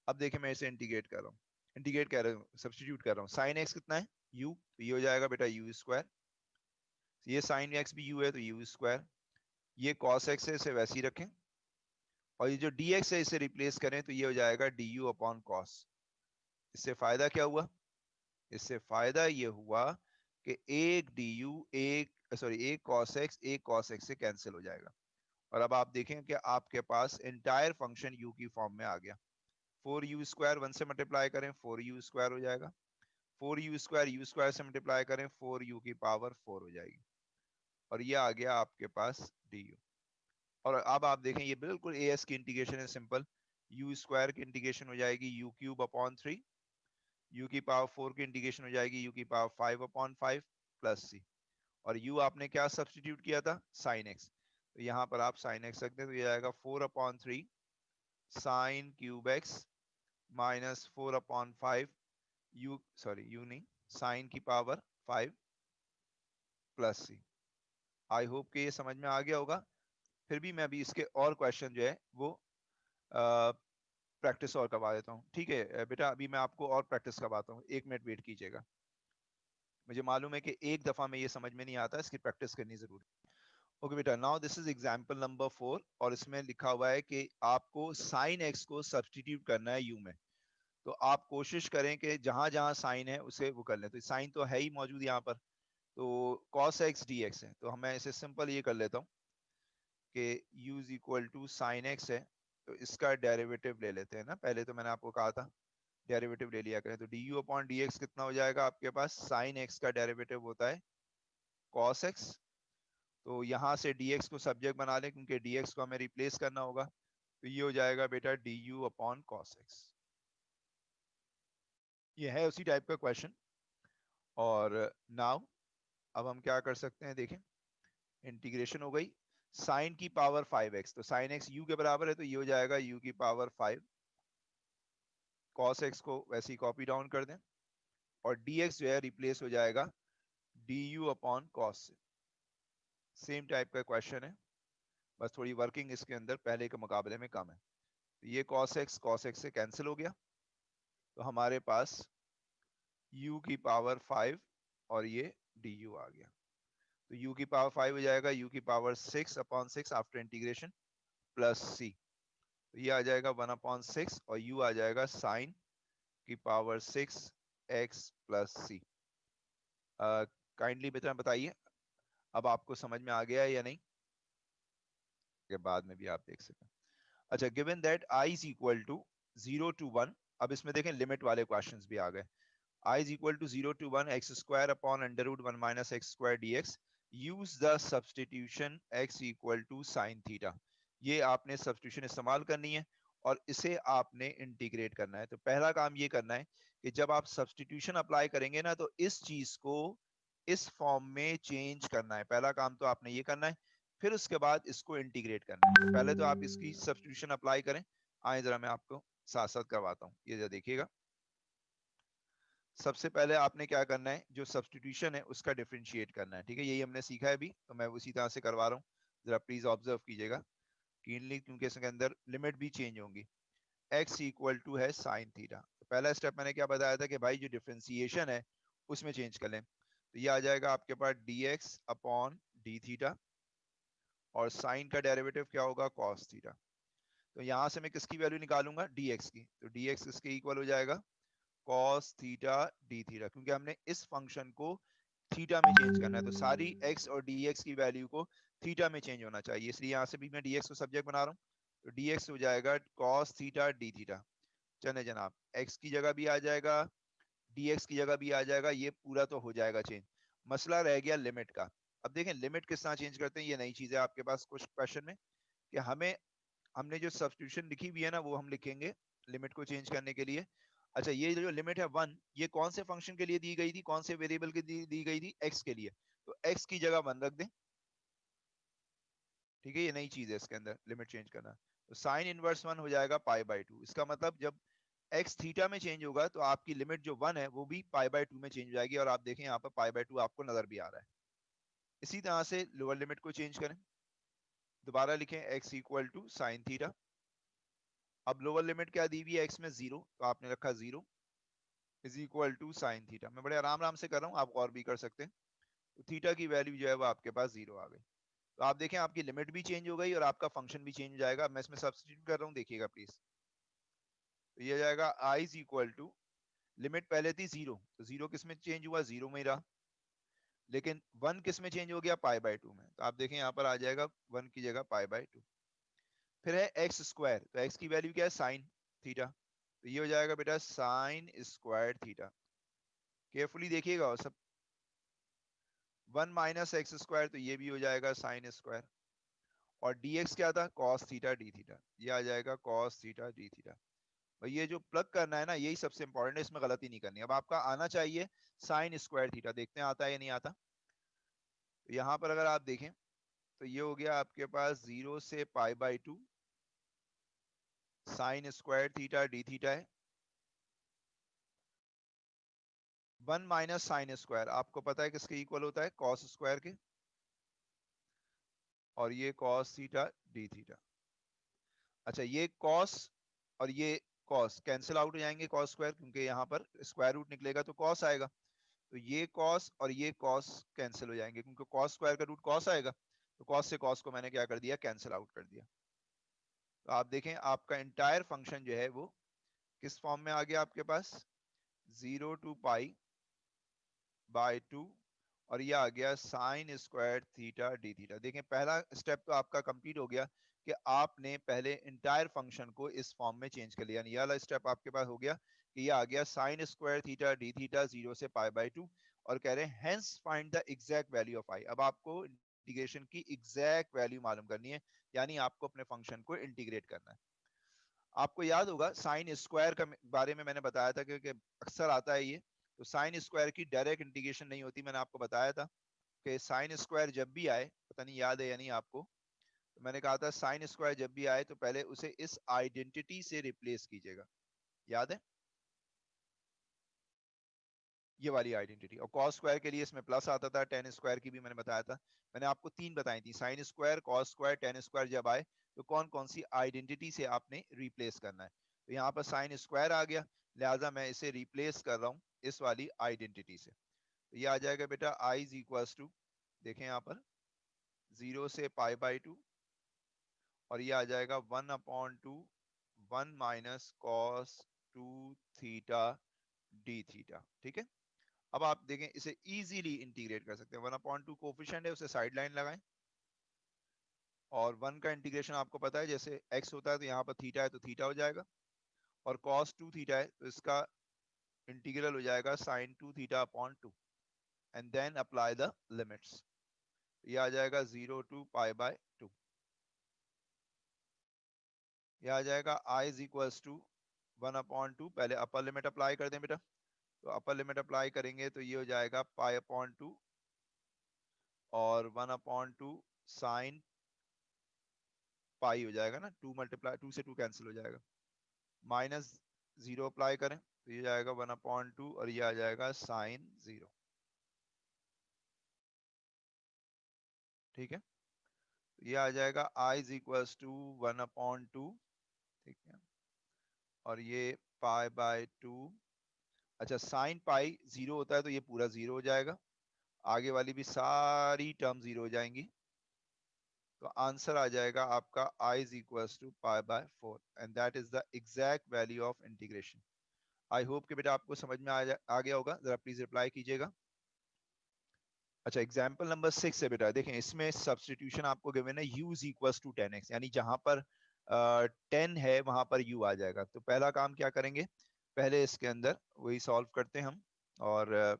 अब देखिए मैं इसे इंटीग्रेट कर रहा हूँ, इंटीग्रेट कर रहा हूँ, सब्स्टिट्यूट कर रहा हूँ। साइन एक्स कितना है u, तो ये हो जाएगा बेटा u स्क्वायर। ये साइन एक्स भी u है तो u स्क्वायर। ये cos x है, इसे वैसे ही रखें, और ये जो dx है इसे रिप्लेस करें तो ये हो जाएगा du अपॉन कॉस। इससे फायदा क्या हुआ, इससे फायदा ये हुआ कि एक du एक सॉरी एक cos x एक cos x से कैंसिल हो जाएगा। और अब आप देखें कि आपके पास एंटायर फंक्शन u की फॉर्म में आ गया। 4u स्क्वायर 1 से मल्टीप्लाई करें 4u स्क्वायर हो जाएगा, 4u स्क्वायर u स्क्वायर से मल्टीप्लाई करें 4u की पावर 4 हो जाएगी, और ये आ गया आपके पास du। और अब आप देखें ये बिल्कुल as की इंटीग्रेशन है सिंपल। u स्क्वायर की इंटीग्रेशन हो जाएगी u क्यूब अपॉन 3, u की पावर 4 की इंटीग्रेशन हो जाएगी u की पावर 5 अपॉन 5 प्लस c। और u आपने क्या सब्स्टिट्यूट किया था, साइन एक्स, तो यहाँ पर आप साइन एक्स रख दें तो ये आएगा 4 upon 3 sine cube x minus 4 upon 5 u sorry u नहीं, साइन की पावर 5 प्लस c। आई होप कि ये समझ में आ गया होगा। फिर भी मैं अभी इसके और क्वेश्चन जो है वो प्रैक्टिस और करवा देता हूँ। ठीक है बेटा, अभी मैं आपको और प्रैक्टिस करवाता हूँ, एक मिनट वेट कीजिएगा। मुझे मालूम है कि एक दफा में ये समझ में नहीं आता, इसकी प्रैक्टिस करनी जरूरी है। ओके बेटा, now this is example number 4, और इसमें लिखा हुआ है कि आपको साइन एक्स को सब्स्टिट्यूट करना है यू में। तो आप कोशिश करें कि जहां जहां साइन है उसे वो कर लें। तो साइन तो है ही मौजूद यहाँ पर, तो cos x dx है, तो मैं इसे सिंपल ये कर लेता हूँ कि u is equal to sine x है, तो इसका डेरिवेटिव ले लेते हैं ना। पहले तो मैंने आपको कहा था डेरिवेटिव ले लिया करें, तो du अपॉन dx कितना हो जाएगा आपके पास, साइन x का डेरिवेटिव होता है cos x। तो यहाँ से dx को सब्जेक्ट बना लें क्योंकि dx को हमें रिप्लेस करना होगा, तो ये हो जाएगा बेटा du अपॉन cos x। ये है उसी टाइप का क्वेश्चन। और नाउ अब हम क्या कर सकते हैं, देखें इंटीग्रेशन हो गई साइन की पावर 5x, तो साइन x u के बराबर है, तो ये हो जाएगा u की पावर 5। cos x को वैसे ही कॉपी डाउन कर दें और dx जो है रिप्लेस हो जाएगा du अपॉन cos से। सेम टाइप का क्वेश्चन है, बस थोड़ी वर्किंग इसके अंदर पहले के मुकाबले में कम है। तो ये cos x से कैंसिल हो गया, तो हमारे पास u की पावर 5 और ये du आ गया। तो u की पावर 5 हो जाएगा u की power 6 upon 6 after integration plus c, तो ये आ जाएगा 1/6 और u आ जाएगा साइन की power 6 x plus c। Kindly बेटा बताइए अब आपको समझ में आ गया है या नहीं, के बाद में भी आप देख सकें। अच्छा, given that i is equal to 0 to 1, अब इसमें देखें लिमिट वाले क्वेश्चंस भी आ गए। I is equal to 0 to 1 x square upon under root 1 minus x square dx. Use the substitution x equal to sin theta. ये आपने substitution इस्तेमाल करनी है और इसे आपने इंटीग्रेट करना है। तो पहला काम ये करना है कि जब आप सब्स्टिट्यूशन अप्लाई करेंगे ना, तो इस चीज को इस फॉर्म में चेंज करना है। पहला काम तो आपने ये करना है, फिर उसके बाद इसको इंटीग्रेट करना है। तो पहले तो आप इसकी सब्स्टिट्यूशन अप्लाई करें। आए जरा मैं आपको साथ साथ करवाता हूँ, ये जरा देखिएगा। सबसे पहले आपने क्या करना है, जो सब्स्टिट्यूशन है उसका डिफरेंशिएट करना है, ठीक है, यही हमने सीखा है अभी, तो मैं उसी तरह से करवा रहा हूँ। जरा प्लीज ऑब्जर्व कीजिएगा कीनली, क्योंकि इसके अंदर लिमिट भी चेंज होंगी। x इक्वल टू है साइन थीटा, तो पहला स्टेप मैंने क्या बताया था कि भाई जो डिफरेंशिएशन है उसमें चेंज कर लें। तो ये आ जाएगा आपके पास dx अपॉन डी थीटा और साइन का डेरिवेटिव क्या होगा, cos थीटा। तो यहाँ से मैं किसकी वैल्यू निकालूंगा, dx की, तो dx किसके इक्वल हो जाएगा, cos थीटा डी थीटा, क्योंकि हमने इस फंक्शन को थीटा में चेंज करना है, तो सारी x और dx की वैल्यू को थीटा में चेंज होना चाहिए, इसलिए यहाँ से भी मैं dx को सब्जेक्ट बना रहा हूँ। तो dx हो जाएगा cos थीटा डी थीटा। चले जनाब, x की जगह भी आ जाएगा, dx की जगह भी आ जाएगा, ये पूरा तो हो जाएगा चेंज। मसला रह गया लिमिट का। अब देखें लिमिट किस तरह चेंज करते हैं, ये नई चीज है आपके पास कुछ क्वेश्चन में, कि हमने जो सब्स्टिट्यूशन लिखी हुई है ना वो हम लिखेंगे लिमिट को चेंज करने के लिए। अच्छा, ये जो लिमिट है 1, ये कौन से फंक्शन के लिए दी गई थी, कौन से वेरिएबल के दी गई थी, x के लिए, तो x की जगह 1 रख दें, ठीक है, ये नई चीज है इसके अंदर लिमिट चेंज करना। तो साइन इनवर्स 1 हो जाएगा π/2, इसका मतलब जब x थीटा में चेंज होगा तो आपकी लिमिट जो 1 है वो भी π/2 में चेंज हो जाएगी, और आप देखें यहाँ पर π/2 आपको नजर भी आ रहा है। इसी तरह से लोअर लिमिट को चेंज करें, दोबारा लिखें x equal to sine theta. अब लोअर लिमिट क्या दी हुई है x में 0, तो आपने रखा 0 is equal to sine theta. मैं बड़े आराम आराम से कर रहा हूँ, आप और भी कर सकते हैं। तो थीटा की वैल्यू जो है वो आपके पास 0 आ गई। तो आप देखें आपकी लिमिट भी चेंज हो गई और आपका फंक्शन भी चेंज हो जाएगा। मैं इसमें सब्स्टिट्यूट कर रहा हूँ, देखिएगा प्लीज। तो ये जाएगा i is equal to, limit पहले थी 0, तो 0 किस में चेंज हुआ, 0 में ही रहा, लेकिन 1 किस में चेंज हो गया, π/2 में। तो आप देखें यहाँ पर आ जाएगा 1 की जगह π/2। फिर है एक्स स्क्वायर, तो एक्स की वैल्यू क्या है, साइन थीटा, तो ये हो जाएगा बेटा साइन स्क्वायर थीटा। केयरफुली देखिएगा, और सब 1 माइनस एक्स स्क्वायर, तो ये भी हो जाएगा साइन स्क्वायर, और dx क्या था, cos थीटा डी थीटा, ये आ जाएगा cos थीटा डी थीटा। भाई ये जो प्लग करना है ना यही सबसे इंपॉर्टेंट है, इसमें गलती नहीं करनी। अब आपका आना चाहिए साइन स्क्वायर थीटा, देखते हैं आता है या नहीं आता। तो यहाँ पर अगर आप देखें तो ये हो गया आपके पास 0 से π/2 sine square theta d theta है। 1 माइनस साइन स्क्वायर आपको पता है किसके इक्वल होता है, कॉस स्क्वायर के, और ये कॉस थीटा डी थीटा। अच्छा, ये कॉस और ये कॉस कैंसिल आउट हो जाएंगे, कॉस स्क्वायर, क्योंकि यहाँ पर स्क्वायर रूट निकलेगा तो कॉस आएगा, तो ये कॉस और ये कॉस कैंसिल हो जाएंगे, क्योंकि कॉस स्क्वायर का रूट कॉस आएगा, तो कॉस से कॉस को मैंने क्या कर दिया, कैंसिल आउट कर दिया। तो आप देखें आपका इंटायर फंक्शन जो है वो किस फॉर्म में आ गया आपके पास, 0 to π/2, और ये आ गया sine square theta d theta. देखें पहला स्टेप तो आपका कंप्लीट हो गया कि आपने पहले इंटायर फंक्शन को इस फॉर्म में चेंज कर लिया। ये वाला स्टेप आपके पास हो गया कि ये आ गया sine square theta d theta 0 से पाई बाय 2, और कह रहे हैं hence find the exact value of I. अब आपको इंटीग्रेशन की एग्जैक्ट वैल्यू मालूम करनी है, यानी आपको अपने फंक्शन को इंटीग्रेट करना है। आपको याद होगा साइन स्क्वायर का बारे में मैंने बताया था, क्योंकि अक्सर आता है ये। तो साइन स्क्वायर की डायरेक्ट इंटीग्रेशन नहीं होती, मैंने आपको बताया था कि साइन स्क्वायर जब भी आए, पता नहीं याद है या नहीं आपको, तो मैंने कहा था साइन स्क्वायर जब भी आए तो पहले उसे इस आइडेंटिटी से रिप्लेस कीजिएगा। याद है ये वाली आइडेंटिटी। और कॉस स्क्वायर के लिए इसमें प्लस आता था, टेन स्क्वायर की भी मैंने बताया था। मैंने आपको तीन बताई थी, sine square, cos square, ten square जब आए तो कौन कौन सी आइडेंटिटी से आपने रिप्लेस करना है। तो यहाँ पर साइन स्क्वायर आ गया, लिहाजा मैं इसे रिप्लेस कर रहा हूँ इस वाली आइडेंटिटी से। तो ये आ जाएगा बेटा आई इज इक्वल्स टू, देखें यहाँ पर 0 से पाई बाई 2, और ये आ जाएगा 1/2 1 minus cos 2 theta d theta. ठीक है, अब आप देखें इसे इजीली इंटीग्रेट कर सकते हैं। 1/2 कोफिशिएंट है, उसे साइड लाइन लगाएं, और 1 का इंटीग्रेशन आपको पता है, जैसे x होता है तो यहाँ पर थीटा है तो थीटा हो जाएगा, और cos 2 थीटा है तो इसका इंटीग्रल हो जाएगा sin 2 theta upon 2, and then apply the limits. ये आ जाएगा 0 टू पाई बाय 2। ये आ जाएगा i इज इक्वल्स टू 1/2, पहले अपर लिमिट अप्लाई कर दें बेटा। तो अपर लिमिट अप्लाई करेंगे तो ये हो जाएगा पाई अपॉन 2 और 1/2 साइन पाई हो जाएगा ना, 2 मल्टीप्लाई 2 से 2 कैंसिल हो जाएगा, माइनस 0 अप्लाई करें तो ये जाएगा 1/2 और ये आ जाएगा साइन 0। ठीक है, तो ये आ जाएगा i इज इक्वल्स टू 1/2, ठीक है, और ये पाई बाय 2। अच्छा, साइन पाई 0 होता है तो ये पूरा 0 हो जाएगा, आगे वाली भी सारी टर्म 0 हो जाएंगी, तो आंसर आ जाएगा आपका i is equals to pi by 4, and that is the exact value of integration. I hope कि बेटा आपको समझ में आ गया होगा, जरा प्लीज रिप्लाई कीजिएगा। अच्छा, एग्जाम्पल नंबर 6 है बेटा, देखें इसमें सब्सटीट्यूशन आपको गिवन है u is equals to 10x, यानी जहां पर 10 है वहां पर u आ जाएगा। तो पहला काम क्या करेंगे, पहले इसके अंदर वही सॉल्व करते हैं हम, और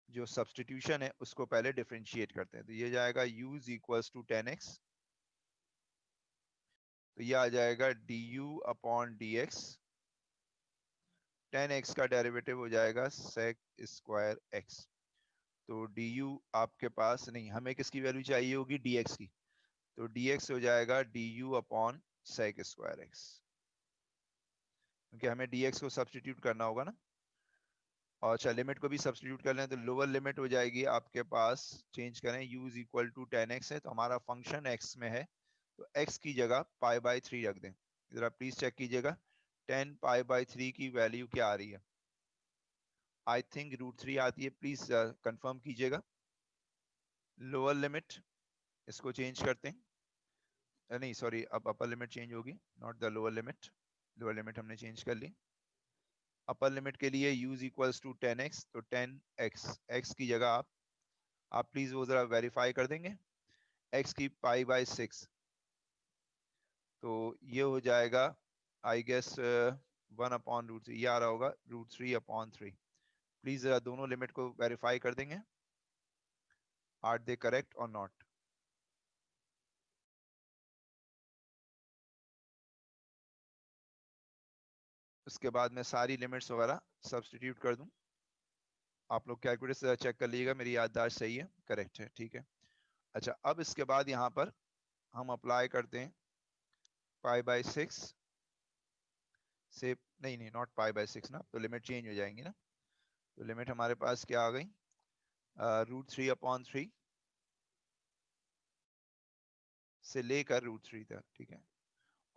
जो सब्सटीट्यूशन है उसको पहले डिफरेंशिएट करते हैं। तो ये जाएगा u is equals to 10x, तो ये आ जाएगा du अपॉन dx, 10x का डेरिवेटिव हो जाएगा sec स्क्वायर x। तो du आपके पास नहीं, हमें किसकी वैल्यू चाहिए होगी, dx की, तो dx हो जाएगा du upon sec square x, क्योंकि हमें dx को सब्सटीट्यूट करना होगा ना। और अच्छा, लिमिट को भी सब्सटीट्यूट कर लें तो लोअर लिमिट हो जाएगी आपके पास, चेंज करें, u is equal to 10x है तो हमारा फंक्शन x में है, तो x की जगह पाई बाय 3 रख दें। जरा प्लीज चेक कीजिएगा 10 पाई बाय 3 की वैल्यू क्या आ रही है, आई थिंक √3 आती है, प्लीज कंफर्म कीजिएगा। लोअर लिमिट इसको चेंज करते हैं, नहीं सॉरी, अब अपर लिमिट चेंज होगी, not the lower limit, lower limit हमने चेंज कर ली। अपर लिमिट के लिए u is equals to 10x, तो 10x, x की जगह आप प्लीज वो जरा वेरीफाई कर देंगे, x की पाई बाय 6, तो ये हो जाएगा आई गेस 1/√3, ये आ रहा होगा √3/3। प्लीज जरा दोनों लिमिट को वेरीफाई कर देंगे, आर दे करेक्ट और नॉट। उसके बाद मैं सारी लिमिट्स वगैरह सब्सटीट्यूट कर दूं, आप लोग कैलकुलेटर से चेक कर लीजिएगा, मेरी याददाश्त सही है, करेक्ट है, ठीक है। अच्छा, अब इसके बाद यहाँ पर हम अप्लाई करते हैं पाई बाय 6 से, नहीं नहीं नॉट पाई बाय 6 ना, तो लिमिट चेंज हो जाएंगी ना। तो लिमिट हमारे पास क्या आ गई, √3/3 से लेकर √3 तक, ठीक है,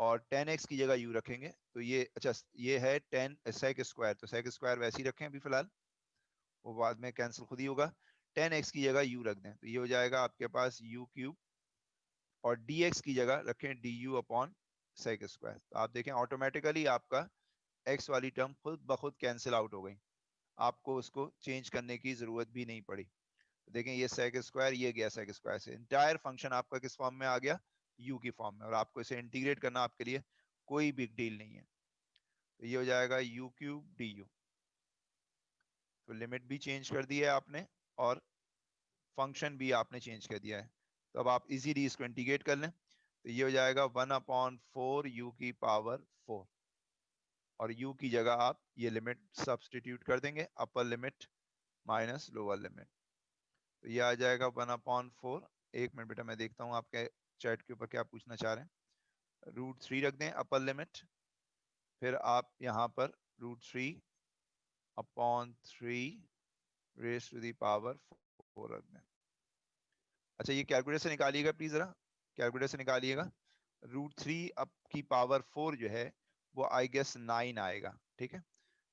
और 10x की जगह u रखेंगे, तो ये अच्छा ये है 10 sec स्क्वायर, तो sec स्क्वायर वैसे ही रखें अभी फिलहाल, वो बाद में कैंसिल खुद ही होगा, 10x की जगह u रख दें, तो ये हो जाएगा आपके पास u³, और dx की जगह रखें du अपॉन sec स्क्वायर। तो आप देखें ऑटोमेटिकली आपका x वाली टर्म खुद ब खुद कैंसिल आउट हो गई। आपको उसको चेंज करने की जरूरत भी नहीं पड़ी। तो देखें ये सेक स्क्वायर, ये गया सेक स्क्वायर से, इंटायर फंक्शन आपका किस फॉर्म में आ गया, यू की फॉर्म में, और आपको इसे इंटीग्रेट करना आपके लिए कोई बिग डील नहीं है। तो ये हो जाएगा यू क्यूब डी यू। तो लिमिट भी चेंज कर दी है आपने और फंक्शन भी आपने चेंज कर दिया है। तो अब आप इजीली इसको इंटीग्रेट कर लें। तो ये हो जाएगा 1/4 यू की पावर 4, और u की जगह आप ये लिमिट सब्सटीट्यूट कर देंगे, upper limit minus lower limit. तो ये आ जाएगा 1/4। एक मिनट बेटा मैं देखता हूँ आपके चैट के ऊपर क्या पूछना चाह रहे हैं। √3 रख दें अपर लिमिट, फिर आप यहाँ पर √3/3 रेज़ टू द पावर 4 रख दें। अच्छा ये कैलकुलेटर से निकालिएगा प्लीज, जरा कैलकुलेटर से निकालिएगा। √3 अप की पावर 4 जो है वो आई गेस 9 आएगा, ठीक है।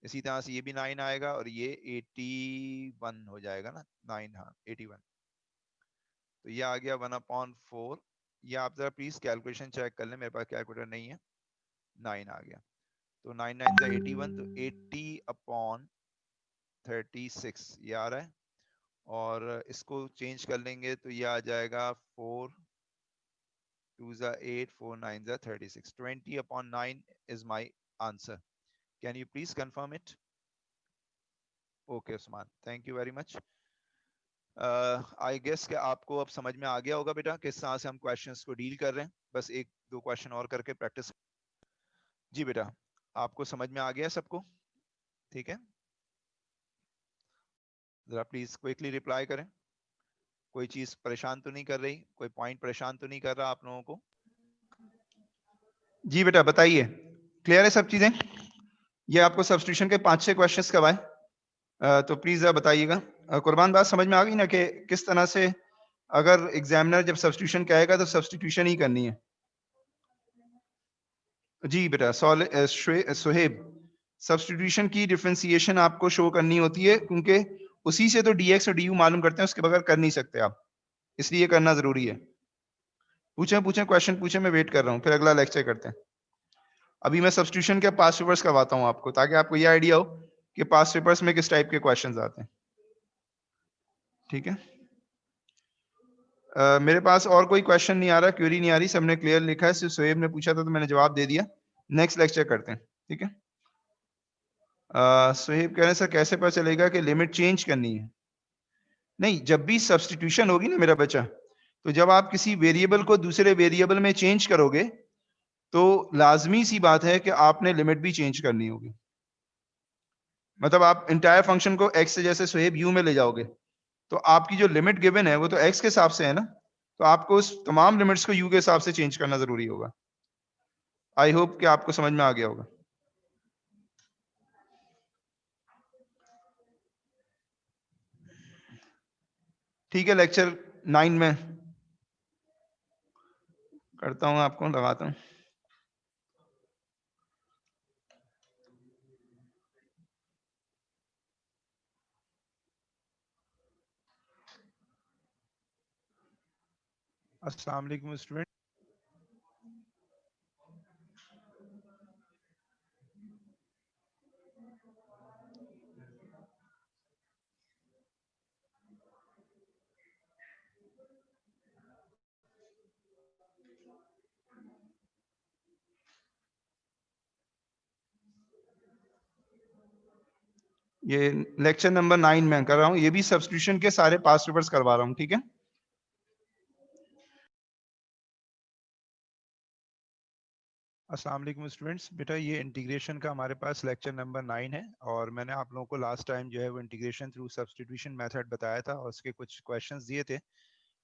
इसी तरह से ये भी 9 आएगा और ये 81 हो जाएगा ना, 9, हाँ 81। तो ये आ गया 1/4। ये आप जरा प्लीज कैलकुलेशन चेक कर लें, मेरे पास कैलकुलेटर नहीं है। 9 आ गया, तो 9 9 81, तो 80/36 ये आ रहा है। और इसको चेंज कर लेंगे तो ये आ जाएगा 4 2 8 4 9 36। 20/9 is my answer. Can you please confirm it? Okay, Usman. Thank you very much. I guess कि आपको अब समझ में आ गया होगा बेटा किस तरह से हम क्वेश्चंस को डील कर रहे हैं। बस एक दो क्वेश्चन और करके प्रैक्टिस। जी बेटा, आपको समझ में आ गया सबको? ठीक है, जरा प्लीज क्विकली रिप्लाई करें। कोई चीज परेशान तो नहीं कर रही, कोई पॉइंट परेशान तो नहीं कर रहा आप लोगों को? जी बेटा बताइए, क्लियर है सब चीजें? ये आपको सब्स्टिट्यूशन के 5-6 क्वेश्चंस करवाए, तो प्लीज बताइएगा। कुर्बान बात समझ में आ गई ना कि किस तरह से अगर एग्जामिनर जब सब्स्टिट्यूशन कहेगा तो सब्स्टिट्यूशन ही करनी है। जी बेटा सुहेब, सब्स्टिट्यूशन की डिफरेंशिएशन आपको शो करनी होती है क्योंकि उसी से तो dx और du मालूम करते हैं, उसके बगैर कर नहीं सकते आप, इसलिए करना जरूरी है। पूछें क्वेश्चन पूछें, मैं वेट कर रहा हूँ, फिर अगला लेक्चर करते हैं। अभी मैं सब्स्टिट्यूशन के पास्ट पेपर्स करवाता हूँ आपको, ताकि आपको ये आइडिया हो कि पास्ट पेपर्स में किस टाइप के क्वेश्चंस आते हैं। ठीक है, मेरे पास और कोई क्वेश्चन नहीं आ रहा, क्वेरी नहीं आ रही, सबने क्लियर लिखा है। सिर्फ सोहेब ने पूछा था तो मैंने जवाब दे दिया। नेक्स्ट लेक्चर करते हैं, ठीक है। सोहेब कह रहे हैं सर कैसे पता चलेगा कि लिमिट चेंज करनी है? नहीं, जब भी सब्स्टिट्यूशन होगी ना मेरा बच्चा, तो जब आप किसी वेरिएबल को दूसरे वेरिएबल में चेंज करोगे तो लाजमी सी बात है कि आपने लिमिट भी चेंज करनी होगी। मतलब आप इंटायर फंक्शन को x से जैसे सोहेब u में ले जाओगे, तो आपकी जो लिमिट गिवन है वो तो x के हिसाब से है ना, तो आपको उस तमाम लिमिट्स को u के हिसाब से चेंज करना जरूरी होगा। आई होप कि आपको समझ में आ गया होगा। ठीक है, लेक्चर 9 में करता हूँ, आपको लगाता हूँ। अस्सलाम वालेकुम स्टूडेंट। ये लेक्चर नंबर 9 में कर रहा हूँ, ये भी सब्स्टिट्यूशन के सारे पास्ट पेपर्स करवा रहा हूँ, ठीक है। अस्सलाम वालेकुम स्टूडेंट्स। बेटा ये इंटीग्रेशन का हमारे पास लेक्चर नंबर 9 है, और मैंने आप लोगों को लास्ट टाइम जो है वो इंटीग्रेशन थ्रू सब्स्टिट्यूशन मेथड बताया था, और उसके कुछ क्वेश्चंस दिए थे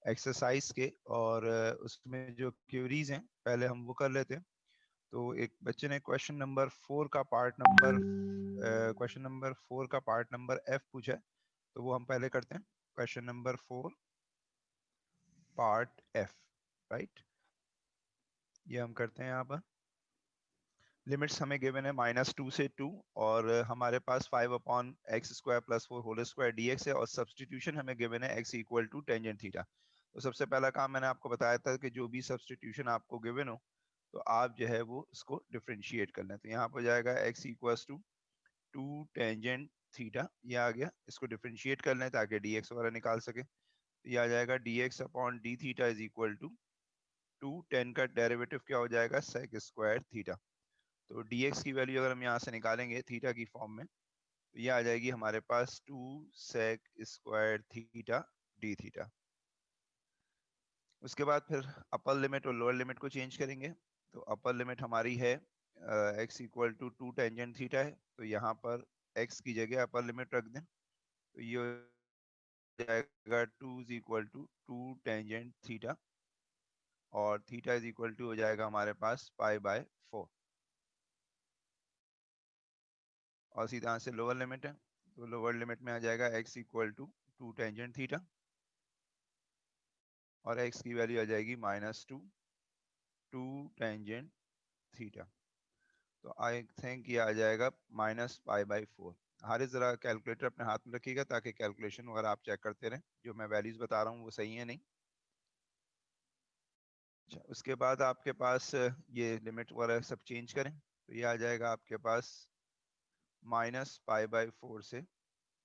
एक्सरसाइज के, और उसमें जो क्वेरीज हैं पहले हम वो कर लेते हैं। तो एक बच्चे ने क्वेश्चन नंबर 4 का पार्ट नंबर F पूछा है, तो वो हम पहले करते हैं। Question number 4 part F, right, ये हम करते हैं। यहाँ पर लिमिट्स हमें गिवन है -2 से 2, और हमारे पास 5/x² + 4 होल स्क्वायर dx है, और सब्स्टिट्यूशन हमें गिवन है x = टेंजेंट थीटा। तो सबसे पहला काम मैंने आपको बताया था कि जो भी सब्स्टिट्यूशन आपको गिवन हो तो आप जो है वो इसको डिफरेंशिएट कर लें। तो यहाँ पर जाएगा x = 2 टेंजेंट थीटा, ये आ गया। इसको डिफरेंशिएट कर लें ताकि dx वगैरह निकाल सके। तो ये आ जाएगा dx upon d theta is equal to 2 tan का डेरिवेटिव क्या हो जाएगा, sec स्क्वायर थीटा। तो dx की वैल्यू अगर हम यहाँ से निकालेंगे थीटा की फॉर्म में, तो ये आ जाएगी हमारे पास 2 sec square theta d theta. उसके बाद फिर अपर लिमिट और लोअर लिमिट को चेंज करेंगे। तो अपर लिमिट हमारी है x equal to 2 tangent theta है, तो यहाँ पर x की जगह अपर लिमिट रख दें, तो ये हो जाएगा 2 is equal to 2 tangent theta, और थीटा इज इक्वल टू हो जाएगा हमारे पास π/4। और सीधा यहाँ से लोअर लिमिट है, तो लोअर लिमिट में आ जाएगा x equal to 2 tangent theta, और x की वैल्यू आ जाएगी -2 2 टेंजेंट थीटा। तो आई थिंक ये आ जाएगा -π/4। हारिस जरा कैलकुलेटर अपने हाथ में रखिएगा ताकि कैलकुलेशन वगैरह आप चेक करते रहें, जो मैं वैल्यूज बता रहा हूँ वो सही है नहीं। अच्छा, उसके बाद आपके पास ये लिमिट वगैरह सब चेंज करें, तो ये आ जाएगा आपके पास -π/4 से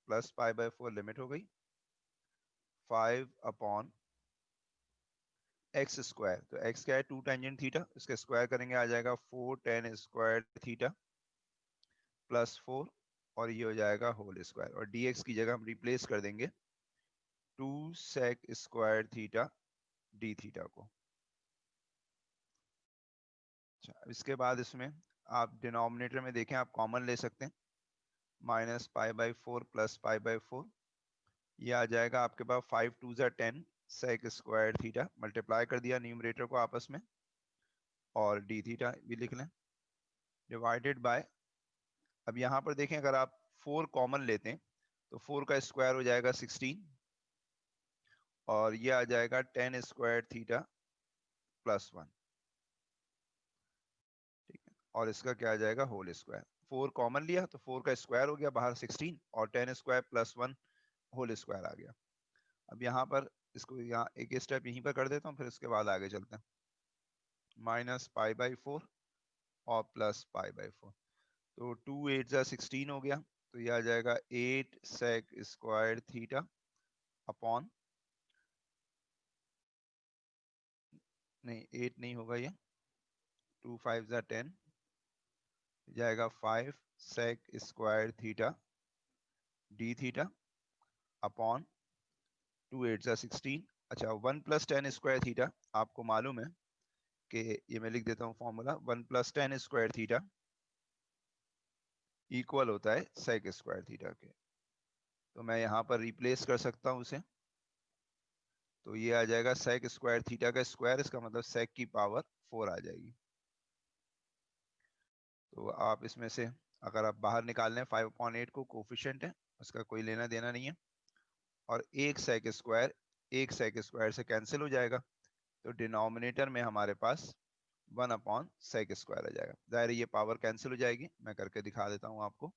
+π/4 लिमिट हो गई 5 अपॉन x स्क्वायर। तो x क्या है, 2 टेंजेंट थीटा, इसका स्क्वायर करेंगे आ जाएगा 4 tan स्क्वायर थीटा +4, और ये हो जाएगा होल स्क्वायर, और dx की जगह हम रिप्लेस कर देंगे 2 sec square theta d theta को। अच्छा, इसके बाद इसमें आप डिनोमिनेटर में देखें, आप कॉमन ले सकते हैं, -π/4 +π/4, ये आ जाएगा आपके पास 5 2 10 sec स्क्वायर थीटा, मल्टीप्लाई कर दिया न्यूमरेटर को आपस में, और डी थीटा भी लिख लें, डिवाइडेड बाय, अब यहाँ पर देखें अगर आप 4 कॉमन लेते हैं तो 4 का स्क्वायर हो जाएगा 16, और ये आ जाएगा 10 स्क्वायर थीटा +1, ठीक है, और इसका क्या आ जाएगा, होल स्क्वायर। 4 कॉमन लिया तो 4 का स्क्वायर हो गया बाहर 16, और 10 स्क्वायर +1 होल स्क्वायर आ गया। अब यहाँ पर इसको यहाँ एक स्टेप यहीं पर कर देता हूँ, फिर उसके बाद आगे चलते हैं। -π/4 और +π/4, तो 2 8 16 हो गया, तो ये आ जाएगा 8 sec स्क्वायर थीटा अपॉन, नहीं 8 नहीं होगा, ये 2 5 10, जाएगा 5 sec square theta d theta upon 2 8 16। अच्छा, 1 + tan स्क्वायर थीटा, आपको मालूम है कि ये मैं लिख देता हूँ formula, 1 + tan square theta equal होता है sec स्क्वायर थीटा के। तो मैं यहाँ पर रिप्लेस कर सकता हूँ उसे, तो ये आ जाएगा sec स्क्वायर थीटा का स्क्वायर, इसका मतलब sec की पावर 4 आ जाएगी। तो आप इसमें से अगर आप बाहर निकाल लें 5/8 को, कोफिशिएंट है उसका कोई लेना देना नहीं है, और एक sec स्क्वायर से कैंसिल हो जाएगा, तो डिनोमिनेटर में हमारे पास 1/sec स्क्वायर आ जाएगा। जाहिर है ये पावर कैंसिल हो जाएगी, मैं करके दिखा देता हूँ आपको।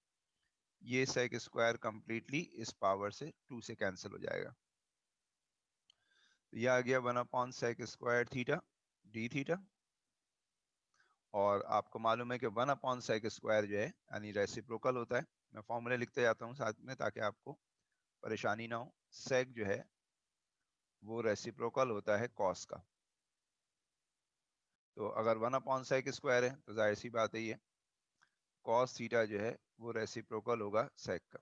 ये sec स्क्वायर कंप्लीटली इस पावर से 2 से कैंसिल हो जाएगा, तो ये आ गया 1/sec square theta d theta, और आपको मालूम है कि 1/sec स्क्वायर जो है यानी रेसिप्रोकल होता है। मैं फॉर्मूले लिखते जाता हूँ साथ में ताकि आपको परेशानी ना हो। sec जो है वो रेसिप्रोकल होता है cos का, तो अगर 1/sec स्क्वायर है तो जाहिर सी बात है ये cos थीटा जो है वो रेसिप्रोकल होगा sec का।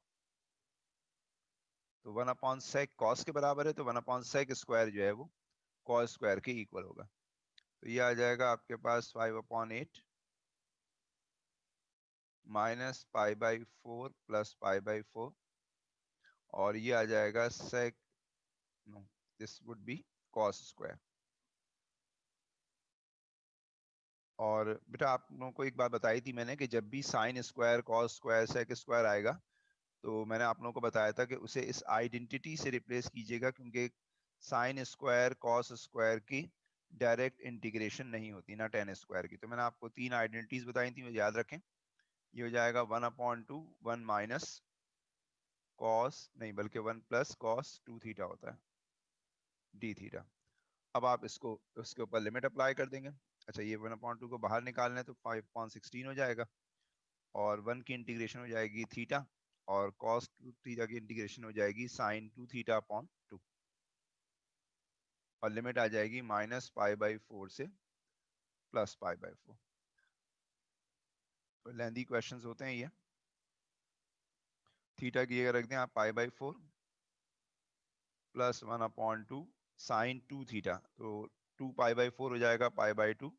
तो 1/sec cos के बराबर है, तो 1/sec स्क्वायर जो है वो cos स्क्वायर के इक्वल होगा। तो ये आ जाएगा आपके पास 5/8 -π/4 +π/4, और ये आ जाएगा sec, no this would be cos square. और बेटा आप लोगों को एक बात बताई थी मैंने कि जब भी sine square cos square sec square आएगा, तो मैंने आप लोगों को बताया था कि उसे इस आइडेंटिटी से रिप्लेस कीजिएगा, क्योंकि साइन स्क्वायर cos स्क्वायर की डायरेक्ट इंटीग्रेशन नहीं होती ना tan स्क्वायर की। तो मैंने आपको 3 आइडेंटिटीज बताई थी, वो याद रखें। ये हो जाएगा 1/2 1 माइनस cos, नहीं बल्कि 1 + cos 2 थीटा होता है डी थीटा। अब आप इसको उसके ऊपर लिमिट अप्लाई कर देंगे। अच्छा, ये 1/2 को बाहर निकालना है तो 5/16 हो जाएगा, और 1 की इंटीग्रेशन हो जाएगी थीटा, और cos 2 थीटा की इंटीग्रेशन हो जाएगी sin 2 थीटा अपॉन 2 और लिमिट आ जाएगी -π/4 से +π/4। तो लेंथी क्वेश्चंस होते हैं ये। थीटा की जगह रख दें आप π/4 + 1/2 sin 2 थीटा, तो 2π/4 हो जाएगा π/2।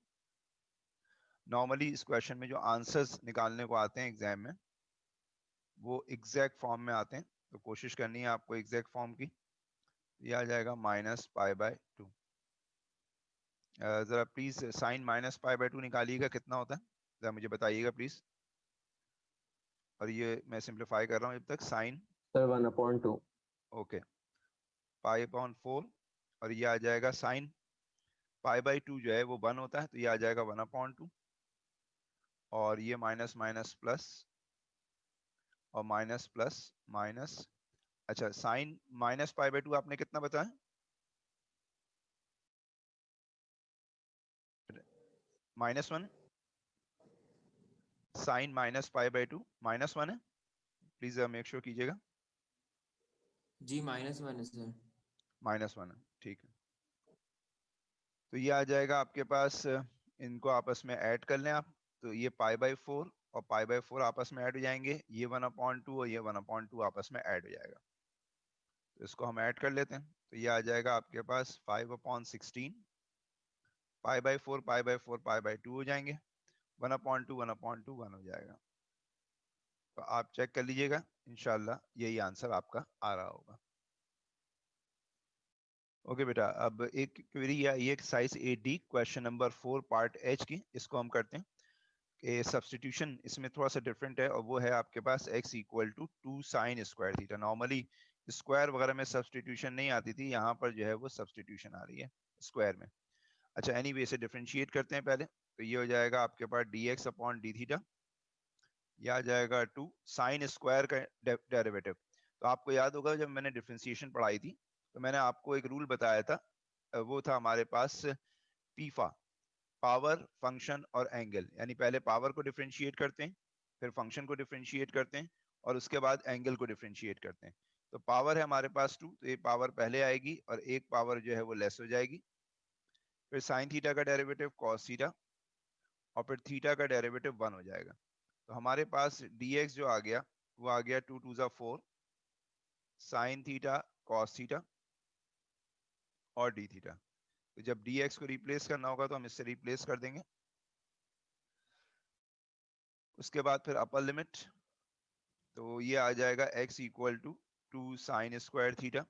नॉर्मली इस क्वेश्चन में जो आंसर्स निकालने को आते हैं एग्जाम में वो एग्जैक्ट फॉर्म में आते हैं, तो कोशिश करनी है आपको एग्जैक्ट फॉर्म की। ये आ जाएगा -π/2। जरा प्लीज साइन -π/2 निकालिएगा, कितना होता है जरा मुझे बताइएगा प्लीज। और ये मैं सिंप्लीफाई कर रहा हूँ जब तक। Sign sir 1/2। ओके, π/4 और ये आ जाएगा साइन π/2 जो है वो 1 होता है, तो ये आ जाएगा 1/2 और ये माइनस माइनस प्लस और माइनस प्लस माइनस। अच्छा, साइन -π/2 आपने कितना बताया? -1। साइन -π/2 -1 है, प्लीज मेक श्योर कीजिएगा। जी -1 है सर। -1 है, ठीक है। तो ये आ जाएगा आपके पास, इनको आपस में ऐड कर लें आप, तो ये π/4 और π/4 आपस में ऐड हो जाएंगे, ये 1/2 और ये 1/2 आपस में ऐड हो जाएगा। तो इसको हम ऐड कर लेते हैं, तो ये आ जाएगा आपके पास 5/16। π/4 π/4 π/2 हो जाएंगे, 1/2 1/2 1 हो जाएगा। तो आप चेक कर लीजिएगा, इंशाल्लाह यही आंसर आपका आ रहा होगा। ओके बेटा, अब एक क्वेरी आई है exercise 8D question number 4 part H की, इसको हम करते हैं कि सब्स्टिट्यूशन इसमें थोड़ा सा डिफरेंट है, और वो है आपके पास x = 2 sin square theta. Normally square वगैरह में सब्स्टिट्यूशन नहीं आती थी, यहाँ पर जो है वो सब्स्टिट्यूशन आ रही है स्क्वायर में। अच्छा, एनीवे इसे डिफरेंशिएट करते हैं पहले, तो ये हो जाएगा आपके पास dx अपॉन डी थीटा, यह आ जाएगा 2 साइन स्क्वायर का डेरिवेटिव। तो आपको याद होगा जब मैंने डिफरेंशिएशन पढ़ाई थी तो मैंने आपको एक रूल बताया था, वो था हमारे पास पीफा, पावर, फंक्शन और एंगल। यानी पहले पावर को डिफरेंशिएट करते हैं, फिर फंक्शन को डिफरेंशिएट करते हैं और उसके बाद एंगल को डिफरेंशिएट करते हैं। तो पावर है हमारे पास 2, तो ये पावर पहले आएगी और एक पावर जो है वो लेस हो जाएगी। फिर साइन थीटा का डेरिवेटिव कॉस थीटा और फिर थीटा का डेरिवेटिव 1 हो जाएगा। तो हमारे पास dx जो आ गया वो आ गया 2 2 4 साइन थीटा कॉस थीटा और डी थीटा। तो जब dx को रिप्लेस करना होगा तो हम इससे रिप्लेस कर देंगे। उसके बाद फिर अपर लिमिट, तो ये आ जाएगा x = 2 साइन स्क्वायर थीटा।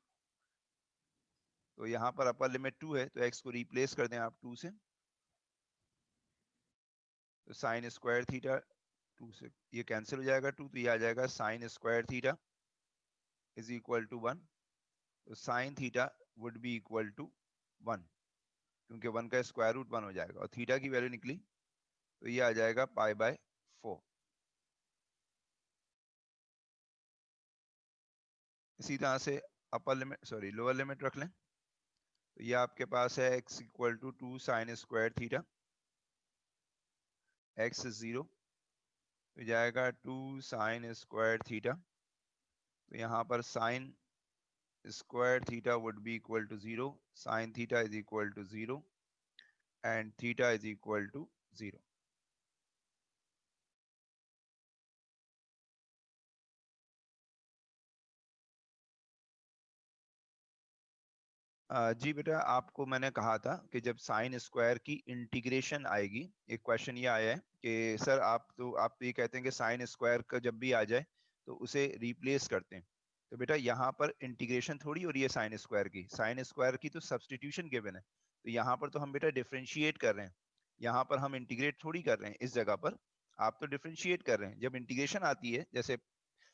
तो यहाँ पर अपर लिमिट 2 है, तो x को रिप्लेस कर दें आप 2 से, तो साइन स्क्वायर थीटा 2 से ये कैंसिल हो जाएगा 2, तो ये आ जाएगा साइन स्क्वायर थीटा = 1। तो sine theta would be equal to 1, क्योंकि 1 का स्क्वायर रूट 1 हो जाएगा और थीटा की वैल्यू निकली, तो ये आ जाएगा π/4। इसी तरह से upper limit sorry lower limit रख लें, तो ये आपके पास है x = 2 sign square theta, x 0 तो जाएगा 2 साइन स्क्वायर थीटा। तो यहाँ पर sine square theta would be equal to 0, sine theta is equal to 0 and theta is equal to 0। जी बेटा, आपको मैंने कहा था कि जब साइन स्क्वायर की इंटीग्रेशन आएगी, एक क्वेश्चन ये आया है कि सर आप तो ये कहते हैं कि साइन स्क्वायर का जब भी आ जाए तो उसे रिप्लेस करते हैं। तो बेटा यहाँ पर इंटीग्रेशन थोड़ी हो रही है साइन स्क्वायर की तो सब्स्टिट्यूशन गिवन है। तो यहाँ पर तो हम बेटा डिफरेंशिएट कर रहे हैं, यहाँ पर हम इंटीग्रेट थोड़ी कर रहे हैं। इस जगह पर आप तो डिफरेंशिएट कर रहे हैं। जब इंटीग्रेशन आती है, जैसे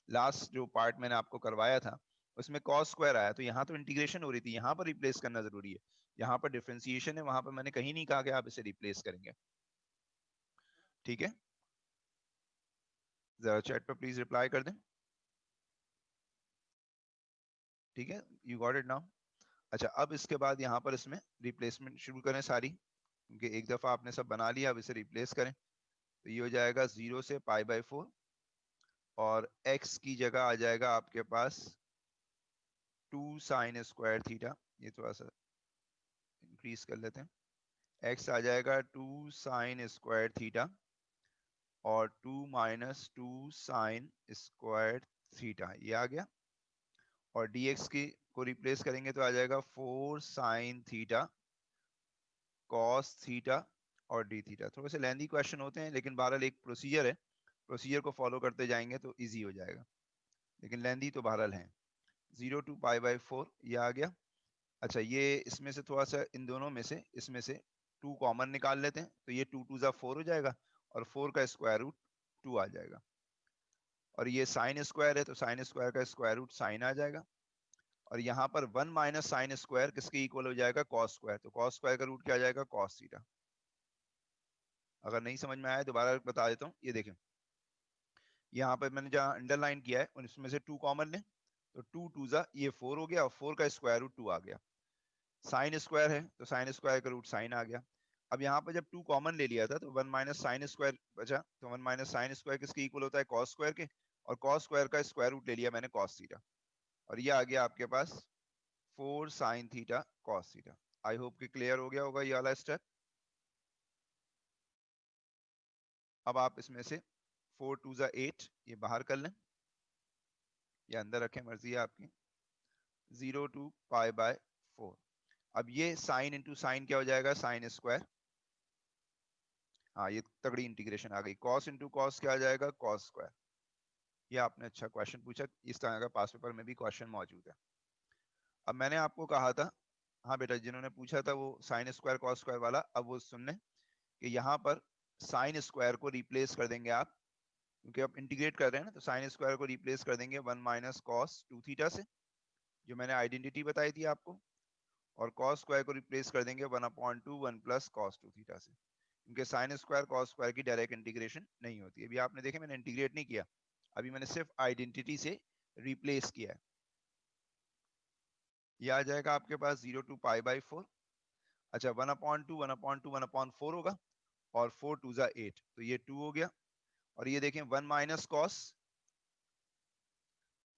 लास्ट जो पार्ट मैंने आपको करवाया था उसमें कॉस स्क्वायर आया, तो यहाँ तो इंटीग्रेशन हो रही थी, यहाँ पर रिप्लेस करना जरूरी है। यहाँ पर डिफरेंशिएशन है, वहां पर मैंने कहीं नहीं कहा कि आप इसे रिप्लेस करेंगे। ठीक है, जरा चैट पर प्लीज रिप्लाई कर दें। ठीक है, यू गॉट इट नाउ। अच्छा, अब इसके बाद यहाँ पर इसमें रिप्लेसमेंट शुरू करें सारी, क्योंकि एक दफा आपने सब बना लिया, अब इसे रिप्लेस करें। तो ये हो जाएगा 0 से π/4 और x की जगह आ जाएगा आपके पास 2 साइन स्क्वायर थीटा। ये थोड़ा सा इंक्रीज कर लेते हैं। x आ जाएगा 2 साइन स्क्वायर थीटा और 2 माइनस 2 साइन स्क्वायर थीटा, ये आ गया। और dx की को रिप्लेस करेंगे तो आ जाएगा 4 साइन थीटा कॉस थीटा और डी थीटा। थोड़े से लेंथी क्वेश्चन होते हैं, लेकिन बहरहाल एक प्रोसीजर है, प्रोसीजर को फॉलो करते जाएंगे तो इजी हो जाएगा, लेकिन लेंथी तो बहरहाल है। 0 टू पाई बाई 4 ये आ गया। अच्छा, ये इसमें से थोड़ा सा इन दोनों में से इसमें से 2 कॉमन निकाल लेते हैं, तो ये 2 2 जा 4 हो जाएगा और 4 का स्क्वायर रूट 2 आ जाएगा। और ये साइन स्क्वायर है तो साइन स्क्वायर का स्क्वायर रूट साइन आ जाएगा। और यहाँ पर 1 माइनस साइन स्क्वायर किसके इक्वल हो जाएगा? Cos square. तो कॉस स्क्वायर का रूट क्या आ जाएगा? Cos theta. अगर नहीं समझ में आया दोबारा बता देता हूँ। ये देखें, यहाँ पर मैंने जहाँ अंडरलाइन किया है उसमें से 2 कॉमन लें, तो 2 2 जा ये 4 हो गया और 4 का स्क्वायर रूट 2 आ गया। साइन स्क्वायर है तो साइन स्क्वायर का रूट साइन आ गया। अब यहाँ पर जब 2 कॉमन ले लिया था तो 1 माइनस साइन स्क्वायर बचा, तो 1 माइनस साइन स्क्वायर किसके इक्वल होता है? कॉस स्क्वायर के। और कॉस स्क्वायर का स्क्वायर रूट ले लिया मैंने कॉस थीटा, और ये आ गया आपके पास 4 साइन थीटा कॉस थीटा। आई होप कि क्लियर हो गया होगा ये वाला स्टेप। अब आप इसमें से 4 2 जा 8 ये बाहर कर लें, ये अंदर रखें, मर्जी है आपकी। 0 टू पाई बाय 4। अब ये साइन इंटू साइन क्या हो जाएगा? Sine square. हाँ, ये तगड़ी इंटीग्रेशन आ गई। कॉस इंटू कॉस क्या आ जाएगा? Cos square. ये आपने अच्छा क्वेश्चन पूछा, इस तरह का पास पेपर में भी क्वेश्चन मौजूद है। अब मैंने आपको कहा था, हाँ बेटा, जिन्होंने पूछा था वो साइन स्क्वायर कॉस स्क्वायर वाला, अब वो सुन लें कि यहाँ पर साइन स्क्वायर को रिप्लेस कर देंगे आप, क्योंकि आप इंटीग्रेट कर रहे हैं ना, तो साइन स्क्वायर को रिप्लेस कर देंगे 1 माइनस कॉस 2 थीटा से, जो मैंने आइडेंटिटी बताई थी आपको। और कॉस स्क्वायर को रिप्लेस कर देंगे 1/2 1 प्लस कॉस 2 थीटा से, क्योंकि साइन स्क्वायर कॉस स्क्वायर की डायरेक्ट इंटीग्रेशन नहीं होती। अभी आपने देखे मैंने इंटीग्रेट नहीं किया, अभी मैंने सिर्फ आइडेंटिटी से रिप्लेस किया है। ये आ जाएगा आपके पास 0 टू पाई बाई 4। अच्छा, 1/2 1/2 1/4 होगा, और 4 2 जा 8, तो ये 2 हो गया। और ये देखें 1 माइनस कॉस,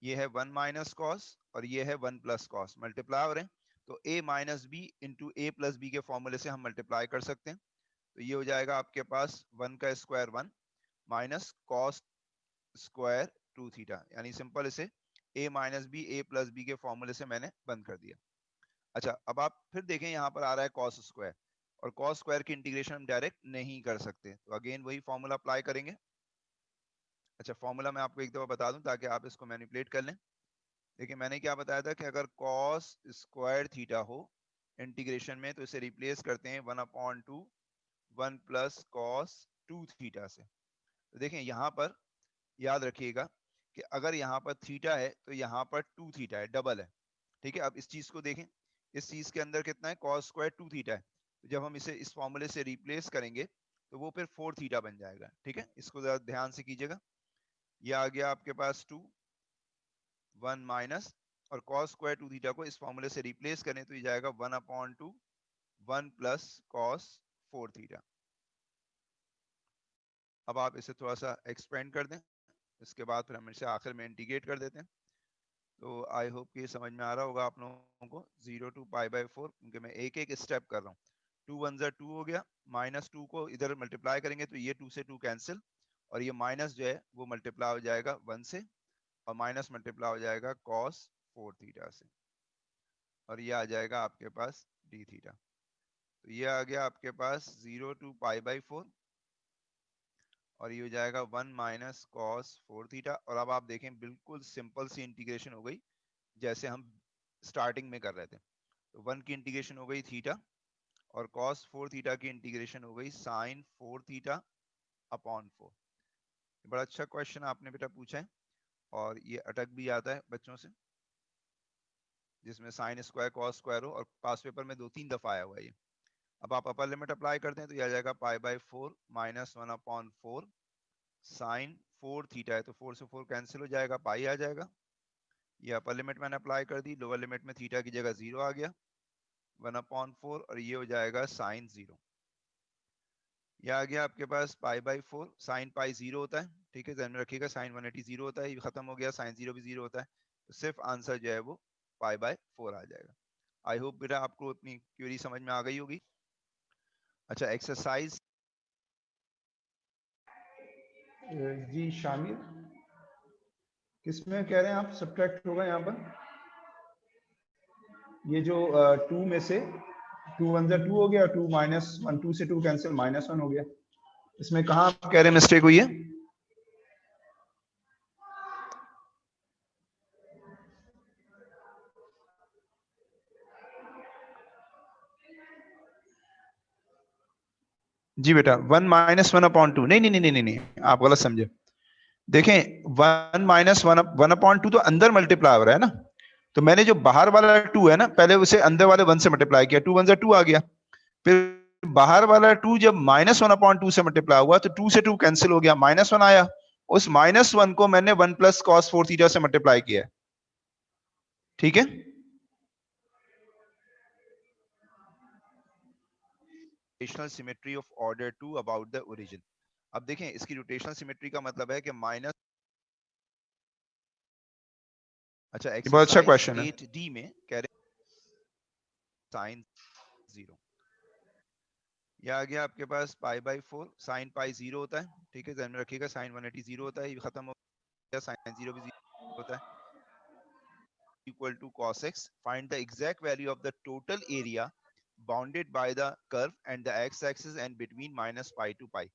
ये है 1 माइनस कॉस और ये है 1 प्लस कॉस, मल्टीप्लाई हो रहे हैं, तो a minus b into a plus b के फॉर्मूले से हम मल्टीप्लाई कर सकते हैं। तो ये हो जाएगा आपके पास 1 का square 1 minus cos square 2 theta, यानी सिंपल इसे a minus b a plus b के फॉर्मूले से मैंने बंद कर दिया। अच्छा, अब आप फिर देखें यहाँ पर आ रहा है कॉस स्क्वायर, और कॉस स्क्वायर की इंटीग्रेशन हम डायरेक्ट नहीं कर सकते, तो अगेन वही फॉर्मूला अप्लाई करेंगे। अच्छा, फॉर्मूला मैं आपको एक दफा बता दूं ताकि आप इसको मैनिपुलेट कर लें। देखिए, मैंने क्या बताया था कि अगर कॉस स्क्वायर थीटा हो इंटीग्रेशन में, तो इसे रिप्लेस करते हैं 1/2 1 प्लस कॉस 2 थीटा से। तो देखें यहाँ पर याद रखिएगा कि अगर यहाँ पर थीटा है तो यहाँ पर 2 थीटा है, डबल है। ठीक है, अब इस चीज को देखें, इस चीज के अंदर कितना है? कॉस स्क्वायर 2 थीटा है, तो जब हम इसे इस फॉर्मूले से रिप्लेस करेंगे तो वो फिर 4 थीटा बन जाएगा। ठीक है, इसको जरा ध्यान से कीजिएगा। ये आ गया आपके पास 2 1 माइनस, और कॉस स्क्वायर 2 थीटा को इस फॉर्मूले से रिप्लेस करें तो ये जाएगा 1/2 1 प्लस कॉस 4 थीटा। अब आप इसे थोड़ा सा एक्सपेंड कर दें, इसके बाद फिर हम इसे आखिर में इंटीग्रेट कर देते हैं। तो आई होप कि समझ में आ रहा होगा आप लोगों को। 0 टू पाई बाई 4, क्योंकि मैं एक एक स्टेप कर रहा हूँ। 2 1 जा 2 हो गया, -2 को इधर मल्टीप्लाई करेंगे तो ये 2 से 2 कैंसिल, और ये माइनस जो है वो मल्टीप्लाई हो जाएगा 1 से, और माइनस मल्टीप्लाई हो जाएगा कॉस 4 थीटा से, और ये आ जाएगा आपके पास डी थीटा। तो ये आ गया आपके पास 0 टू पाई बाई 4, और ये हो जाएगा 1 माइनस कॉस 4 थीटा। और अब आप देखें बिल्कुल सिंपल सी इंटीग्रेशन हो गई जैसे हम स्टार्टिंग में कर रहे थे। तो 1 की इंटीग्रेशन हो गई थीटा, और कॉस 4 थीटा की इंटीग्रेशन हो गई साइन 4 थीटा अपॉन 4। बड़ा अच्छा क्वेश्चन आपने बेटा पूछा है, और ये अटक भी आता है बच्चों से, जिसमें साइन स्क्वायर कॉस स्क्वायर हो, और पास पेपर में 2-3 दफा आया हुआ है ये। अब आप अपर लिमिट अप्लाई करते हैं तो ये आ जाएगा pi by 4 minus 1/4 sine 4 theta है, तो 4 से 4 कैंसिल हो जाएगा, पाई आ जाएगा। ये अपर लिमिट मैंने अप्लाई कर दी, लोअर लिमिट में थीटा की जगह 0 आ गया 1/4, और ये हो जाएगा साइन 0। ये आ गया आपके पास पाई बाई 4, साइन पाई 0 होता है, ठीक है, ध्यान में रखिएगा साइन 180 0 होता है, ये खत्म हो गया, साइन 0 भी 0 होता है, तो सिर्फ आंसर जो है वो π/4 आ जाएगा। आई होप बेटा आपको अपनी क्वेरी समझ में आ गई होगी। अच्छा एक्सरसाइज जी शामिल किसमें कह रहे हैं आप सब्ट्रैक्ट होगा यहाँ पर? ये जो 2 में से 2 1 2 हो गया, 2 -1 2 से 2 कैंसिल -1 हो गया, इसमें कहाँ आप कह रहे हैं मिस्टेक हुई है? जी बेटा 1 - 1/2 नहीं नहीं नहीं नहीं नहीं आप गलत समझे। देखें 1 - 1/2 तो अंदर मल्टीप्लाई हो रहा है ना, तो मैंने जो बाहर वाला 2 है ना, पहले उसे अंदर वाले 1 से मल्टीप्लाई किया, 2 1 2 आ गया, फिर बाहर वाला 2 जब -1/2 से मल्टीप्लाई हुआ तो 2 से 2 कैंसिल हो गया, -1 आया, उस -1 को मैंने 1 + cos 4 थीटा से मल्टीप्लाई किया। ठीक है, rotational symmetry of order 2 about the origin. अब देखें इसकी रोटेशनल सिमेट्री का मतलब है कि माइनस, अच्छा बहुत अच्छा क्वेश्चन है। 8D में कह रहे साइन 0, यह आ गया आपके पास π/4, साइन पाई 0 होता है, ठीक है, ध्यान में रखिएगा साइन 180 0 होता है, ये खत्म हो गया, साइन 0 भी 0 होता है, equal to cos x, find the exact value of the total area bounded by the curve and the x axis and between -π to π।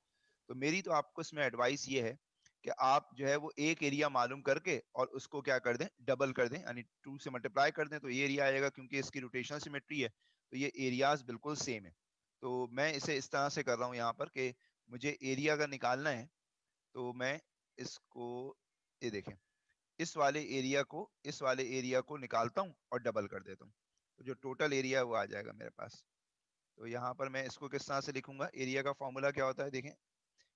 तो मेरी तो आपको इसमें एडवाइस ये है कि आप जो है वो एक एरिया मालूम करके और उसको क्या कर दें, डबल कर दें, यानी 2 से मल्टीप्लाई कर दें, तो ये एरिया आएगा, क्योंकि इसकी रोटेशनल सिमेट्री है तो ये एरियाज बिल्कुल सेम है। तो मैं इसे इस तरह से कर रहा हूँ यहाँ पर कि मुझे एरिया अगर निकालना है तो मैं इसको, ये देखें, इस वाले एरिया को निकालता हूँ और डबल कर देता हूँ, तो जो टोटल एरिया है वो आ जाएगा मेरे पास। तो यहाँ पर मैं इसको किस तरह से लिखूंगा, एरिया का फॉर्मूला क्या होता है, देखें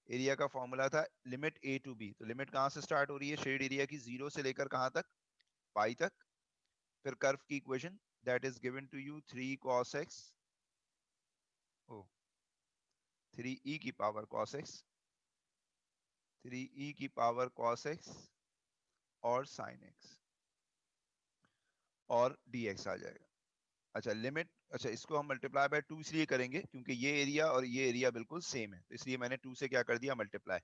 एरिया का फॉर्मूला था लिमिट a to b, तो लिमिट कहाँ से स्टार्ट हो रही है शेड एरिया की, 0 से लेकर कहाँ तक, पाई तक, फिर कर्व की equation that is given to you 3 cos x, 3e की पावर cos x, 3e की पावर cos x और sin x और dx आ जाएगा। अच्छा लिमिट, अच्छा इसको हम मल्टीप्लाई बाय 2 इसलिए करेंगे क्योंकि ये एरिया और ये एरिया बिल्कुल सेम है, तो इसलिए मैंने 2 से क्या कर दिया, मल्टीप्लाई।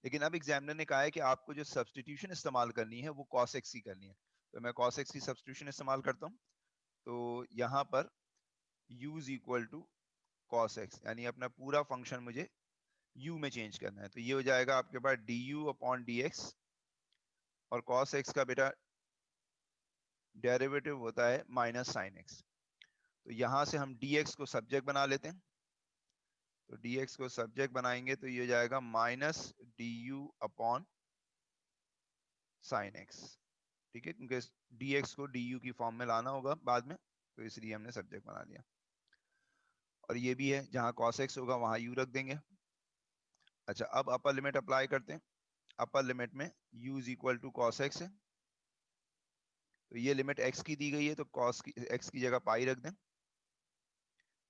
लेकिन अब एग्जामिनर ने कहा है कि आपको जो सब्स्टिट्यूशन इस्तेमाल करनी है वो cos x की करनी है, तो मैं cos x की सब्स्टिट्यूशन इस्तेमाल करता हूँ। तो यहाँ पर u is equal to cos x, यानी अपना पूरा फंक्शन मुझे u में चेंज करना है, तो ये हो जाएगा आपके पास du/dx, और cos x का बेटा डेरिवेटिव होता है -sin x, तो यहाँ से हम dx को सब्जेक्ट बना लेते हैं, तो dx को सब्जेक्ट बनाएंगे तो ये हो जाएगा -du/sin x, ठीक है, क्योंकि dx को du की फॉर्म में लाना होगा बाद में, तो इसलिए हमने सब्जेक्ट बना लिया। और ये भी है जहां cos x होगा वहां u रख देंगे। अच्छा अब अपर लिमिट अप्लाई करते हैं, अपर लिमिट में u is equal to cos x है, तो ये लिमिट x की दी गई है, तो cos की x की जगह पाई रख दें,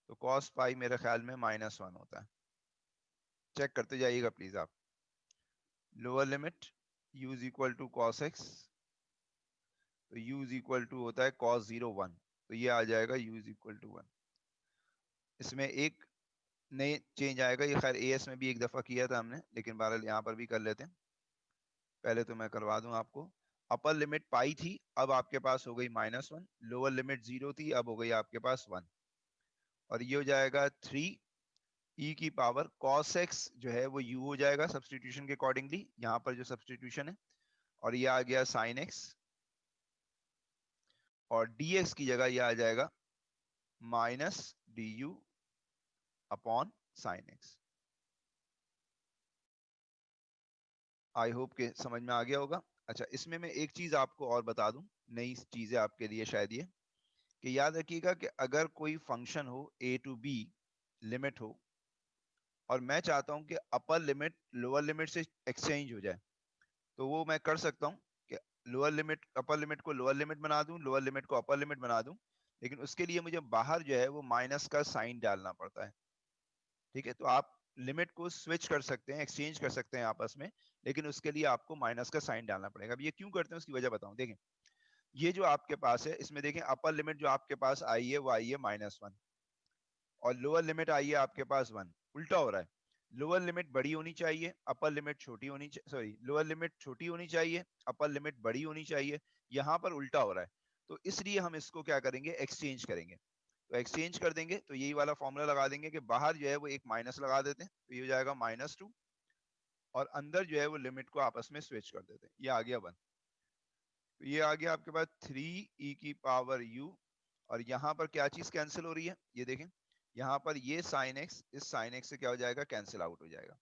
तो cos पाई मेरे ख्याल में -1 होता है, चेक करते जाइएगा प्लीज आप। Lower limit u is equal to cos x, तो u इज इक्वल टू होता है cos 0 1, तो ये आ जाएगा u इज इक्वल टू 1। इसमें एक नए चेंज आएगा, ये खैर एएस में भी एक दफा किया था हमने, लेकिन बहरहाल यहाँ पर भी कर लेते हैं, पहले तो मैं करवा दूं आपको। अपर लिमिट पाई थी, अब आपके पास हो गई -1, लोअर लिमिट 0 थी, अब हो गई आपके पास 1, और ये हो जाएगा 3e की पावर cos x जो है वो u हो जाएगा सब्स्टिट्यूशन के अकॉर्डिंगली, यहाँ पर जो सब्स्टिट्यूशन है, और ये आ गया sin x, और dx की जगह ये आ जाएगा -du/sin x। आई होप के समझ में आ गया होगा। अच्छा इसमें मैं एक चीज आपको और बता दूं, नई चीज है आपके लिए शायद ये, कि याद रखिएगा कि अगर कोई फंक्शन हो a to b लिमिट हो, और मैं चाहता हूं कि अपर लिमिट लोअर लिमिट से एक्सचेंज हो जाए, तो वो मैं कर सकता हूं कि लोअर लिमिट अपर लिमिट को लोअर लिमिट बना दूं, लोअर लिमिट को अपर लिमिट बना दूं, लेकिन उसके लिए मुझे बाहर जो है वो माइनस का साइन डालना पड़ता है, ठीक है। तो आप लिमिट को स्विच कर सकते हैं, एक्सचेंज कर सकते हैं आपस में, लेकिन उसके लिए आपको माइनस का साइन डालना पड़ेगा। अब ये क्यों करते हैं उसकी वजह बताऊं। देखें ये जो आपके पास है इसमें देखें अपर लिमिट जो आपके पास आई है वो आई है -1 और लोअर लिमिट आई है आपके पास 1। उल्टा हो रहा है, लोअर लिमिट बड़ी होनी चाहिए, अपर लिमिट छोटी होनी चाहिए, सॉरी लोअर लिमिट छोटी होनी चाहिए, अपर लिमिट बड़ी होनी चाहिए। यहाँ पर उल्टा हो रहा है, तो इसलिए हम इसको क्या करेंगे, एक्सचेंज करेंगे। तो एक्सचेंज कर देंगे तो यही वाला फॉर्मूला लगा देंगे कि बाहर जो है वो एक माइनस लगा देते हैं, तो ये हो जाएगा -2 और अंदर जो है वो लिमिट को आपस में स्विच कर देते हैं। ये आ गया 1, तो ये आ गया आपके पास 3e⁻u और यहाँ पर क्या चीज कैंसिल हो रही है, ये देखें यहाँ पर ये sin x इस sin x से क्या हो जाएगा, कैंसिल आउट हो जाएगा।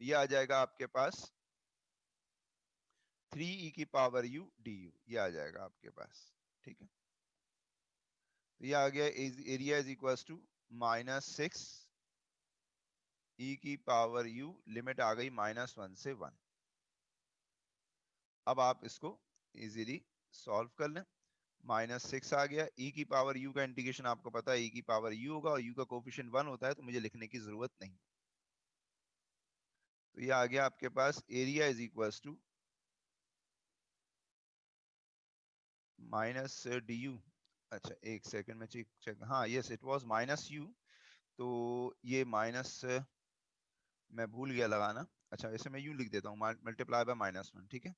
ये आ जाएगा आपके पास 3e⁻u du, ये आ जाएगा आपके पास, ठीक है। तो ये आ गया area is equals to -6 e⁻u, limit आ गई -1 से 1। अब आप इसको इजीली सॉल्व कर लें। -6 आ गया, e⁻u का इंटीग्रेशन आपको पता है e⁻u होगा और u का कोफिशिएंट 1 होता है, तो मुझे लिखने की जरूरत नहीं। तो ये आ गया आपके पास area is equals to -du। अच्छा एक सेकंड में चेक, हाँ यस इट वाज -u, तो ये माइनस मैं भूल गया लगाना। अच्छा इसे मैं यूं लिख देता हूँ, मल्टीप्लाई बाय -1, ठीक है।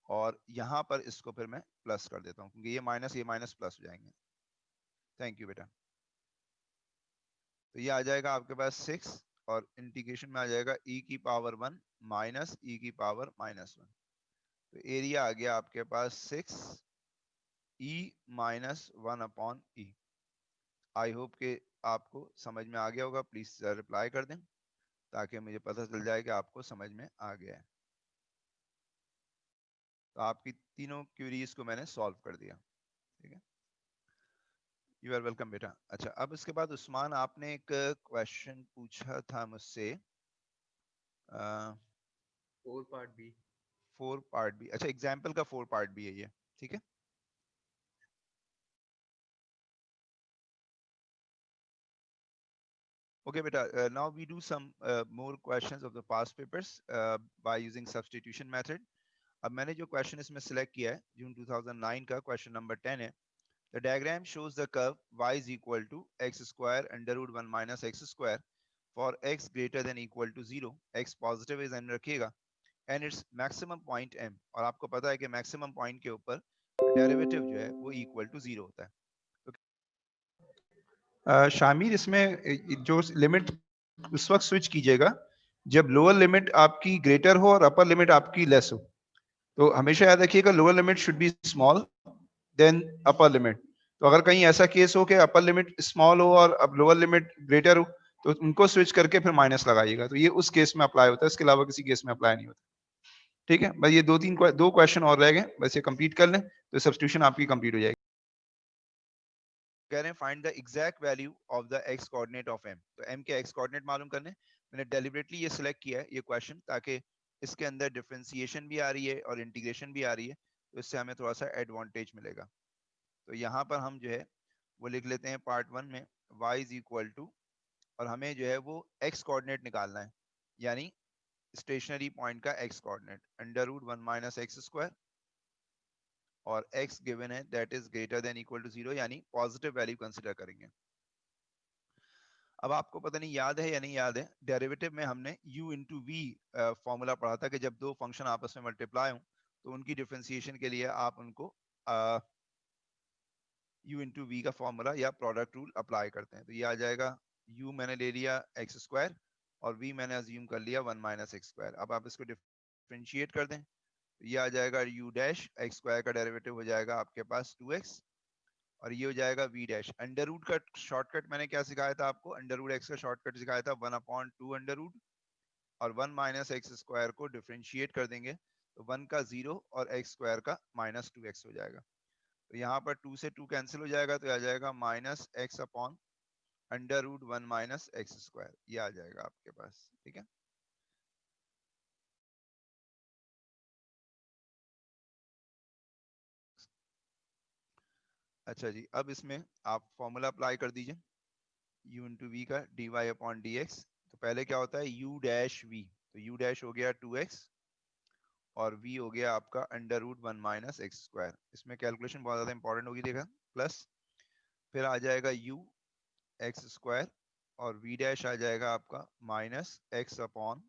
और यहाँ पर इसको फिर मैं प्लस कर देता हूँ क्योंकि ये माइनस प्लस हो जाएंगे। थैंक यू बेटा। तो ये आ जाएगा आपके पास 6 और इंटीग्रेशन में आ जाएगा e⁻1 माइनस e⁻−1। तो एरिया आ गया आपके पास 6e−1/e। आई होप कि आपको समझ में आ गया होगा, प्लीज रिप्लाई कर दें ताकि मुझे पता चल जाए कि आपको समझ में आ गया है। तो आपकी तीनों क्यूरीज को मैंने सॉल्व कर दिया, ठीक है। यू आर वेलकम बेटा। अच्छा अब इसके बाद उस्मान आपने एक क्वेश्चन पूछा था मुझसे 4 पार्ट बी। 4 पार्ट बी, अच्छा एग्जाम्पल का 4 पार्ट बी है ये, ठीक है। Okay beta, now we do some more questions of the past papers by using substitution method. अब मैंने जो क्वेश्चन इसमें सिलेक्ट किया है जून 2009 का क्वेश्चन नंबर 10 है। The diagram shows the curve y is equal to x² √1 minus x² for x greater than equal to 0, x positive है ध्यान रखिएगा, and its maximum point m, और आपको पता है कि मैक्सिमम पॉइंट के ऊपर डेरिवेटिव जो है वो इक्वल टू 0 होता है। शामिर इसमें जो लिमिट उस वक्त स्विच कीजिएगा जब लोअर लिमिट आपकी ग्रेटर हो और अपर लिमिट आपकी लेस हो। तो हमेशा याद रखिएगा lower limit should be small than upper limit. तो अगर कहीं ऐसा केस हो कि अपर लिमिट स्मॉल हो और अब लोअर लिमिट ग्रेटर हो तो उनको स्विच करके फिर माइनस लगाइएगा। तो ये उस केस में अप्लाई होता है, इसके अलावा किसी केस में अप्लाई नहीं होता, ठीक है। बस ये दो क्वेश्चन और रह गए, बस ये कंप्लीट कर लें तो सब्स्टिट्यूशन आपकी कंप्लीट हो जाएगी। कह रहे हैं find the exact value of the x coordinate of M. तो एम के एक्स कोऑर्डिनेट मालूम करने, मैंने डेलिबरेटली ये सिलेक्ट किया है ये क्वेश्चन ताकि इसके अंदर डिफरेंशिएशन भी आ रही है और इंटीग्रेशन भी आ रही है, तो इससे हमें थोड़ा सा एडवांटेज मिलेगा। तो यहाँ पर हम जो है वो लिख लेते हैं पार्ट 1 में y इज इक्वल टू, और हमें जो है वो x कोऑर्डिनेट निकालना है, यानी स्टेशनरी पॉइंट का x कोऑर्डिनेट √1 माइनस x², और x गिवन है that is greater than equal to 0, यानी पॉजिटिव वैल्यू कंसीडर करेंगे। अब आपको पता नहीं याद है या नहीं याद है, डेरिवेटिव में हमने u इंटू वी फॉर्मूला पढ़ा था कि जब दो फंक्शन आपस में मल्टीप्लाई हो तो उनकी डिफरेंशिएशन के लिए आप उनको u इंटू वी का फॉर्मूला या प्रोडक्ट रूल अप्लाई करते हैं। तो ये आ जाएगा u मैंने ले लिया x² और v मैंने अज्यूम कर लिया 1 माइनस x²। अब आप इसको डिफरेंशिएट कर दें तो ये आ जाएगा u डैश x² का डेरिवेटिव हो जाएगा आपके पास 2x, और ये हो जाएगा v डैश। अंडर रूट का शॉर्टकट मैंने क्या सिखाया था आपको, अंडर रूट x का शॉर्टकट सिखाया था 1/2 अंडर रूट, और 1 माइनस x² को डिफरेंशिएट कर देंगे तो 1 का 0 और x² का -2x हो जाएगा। तो यहाँ पर 2 से 2 कैंसिल हो जाएगा तो आ जाएगा -x/√1 माइनस x², ये आ जाएगा आपके पास, ठीक है। अच्छा जी अब इसमें आप फॉर्मूला अप्लाई कर दीजिए u इंटू वी का dy/dx। तो पहले क्या होता है u डैश v, तो u डैश हो गया 2x और v हो गया आपका under root 1 minus x square. इसमें कैलकुलेशन बहुत ज्यादा इंपॉर्टेंट होगी, देखा, प्लस फिर आ जाएगा u एक्स स्क्वायर और v डैश आ जाएगा आपका minus x upon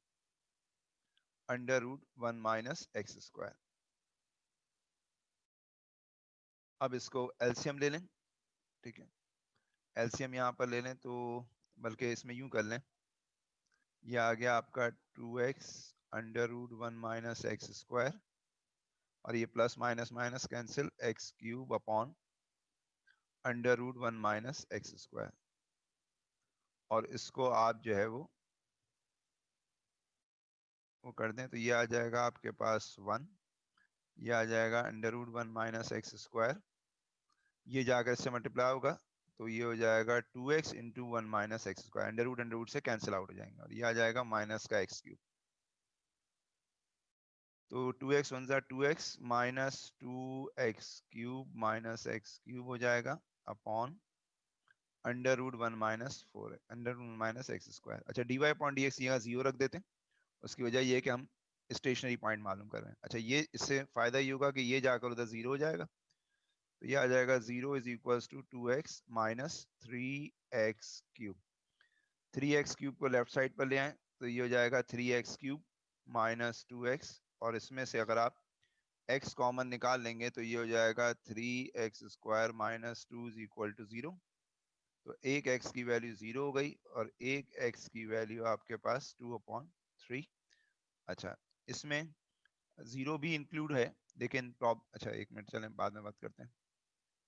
under root 1 minus x square. अब इसको एलसीएम ले लें, ठीक है, एलसीएम यहाँ पर ले लें, तो बल्कि इसमें यूं कर लें, यह आ गया आपका 2x under root 1 minus x square और ये plus minus minus cancel, x cube upon under root 1 minus x square. और इसको आप जो है वो कर दें तो ये आ जाएगा आपके पास 1, ये आ जाएगा under root 1 minus x square, ये जाकर इससे मल्टीप्लाई होगा तो ये हो जाएगा 2x into 1 minus x square, under root से कैंसिल आउट हो जाएंगे और ये आ जाएगा माइनस का एक्स क्यूब। तो 2x 1 जा 2x minus 2x cube minus x cube हो जाएगा upon under root 1 minus 4 under root minus x square. अच्छा, dy अपॉन dx यहाँ 0 रख देते हैं, उसकी वजह ये है कि हम स्टेशनरी पॉइंट मालूम कर रहे हैं। अच्छा, ये इससे फायदा ये होगा कि ये जाकर उधर 0 हो जाएगा, तो ये आ जाएगा 0 is equal to 2x minus 3x cube. 3x cube को लेफ्ट साइड पर ले आए तो ये हो जाएगा 3x क्यूब माइनस 2x और इसमें से अगर आप x कॉमन निकाल लेंगे तो ये हो जाएगा 3x square minus 2 is equal to 0। तो एक x की वैल्यू 0 हो गई और एक x की वैल्यू आपके पास 2/3। अच्छा, इसमें 0 भी इंक्लूड है लेकिन अच्छा एक मिनट चलें बाद में बात करते हैं।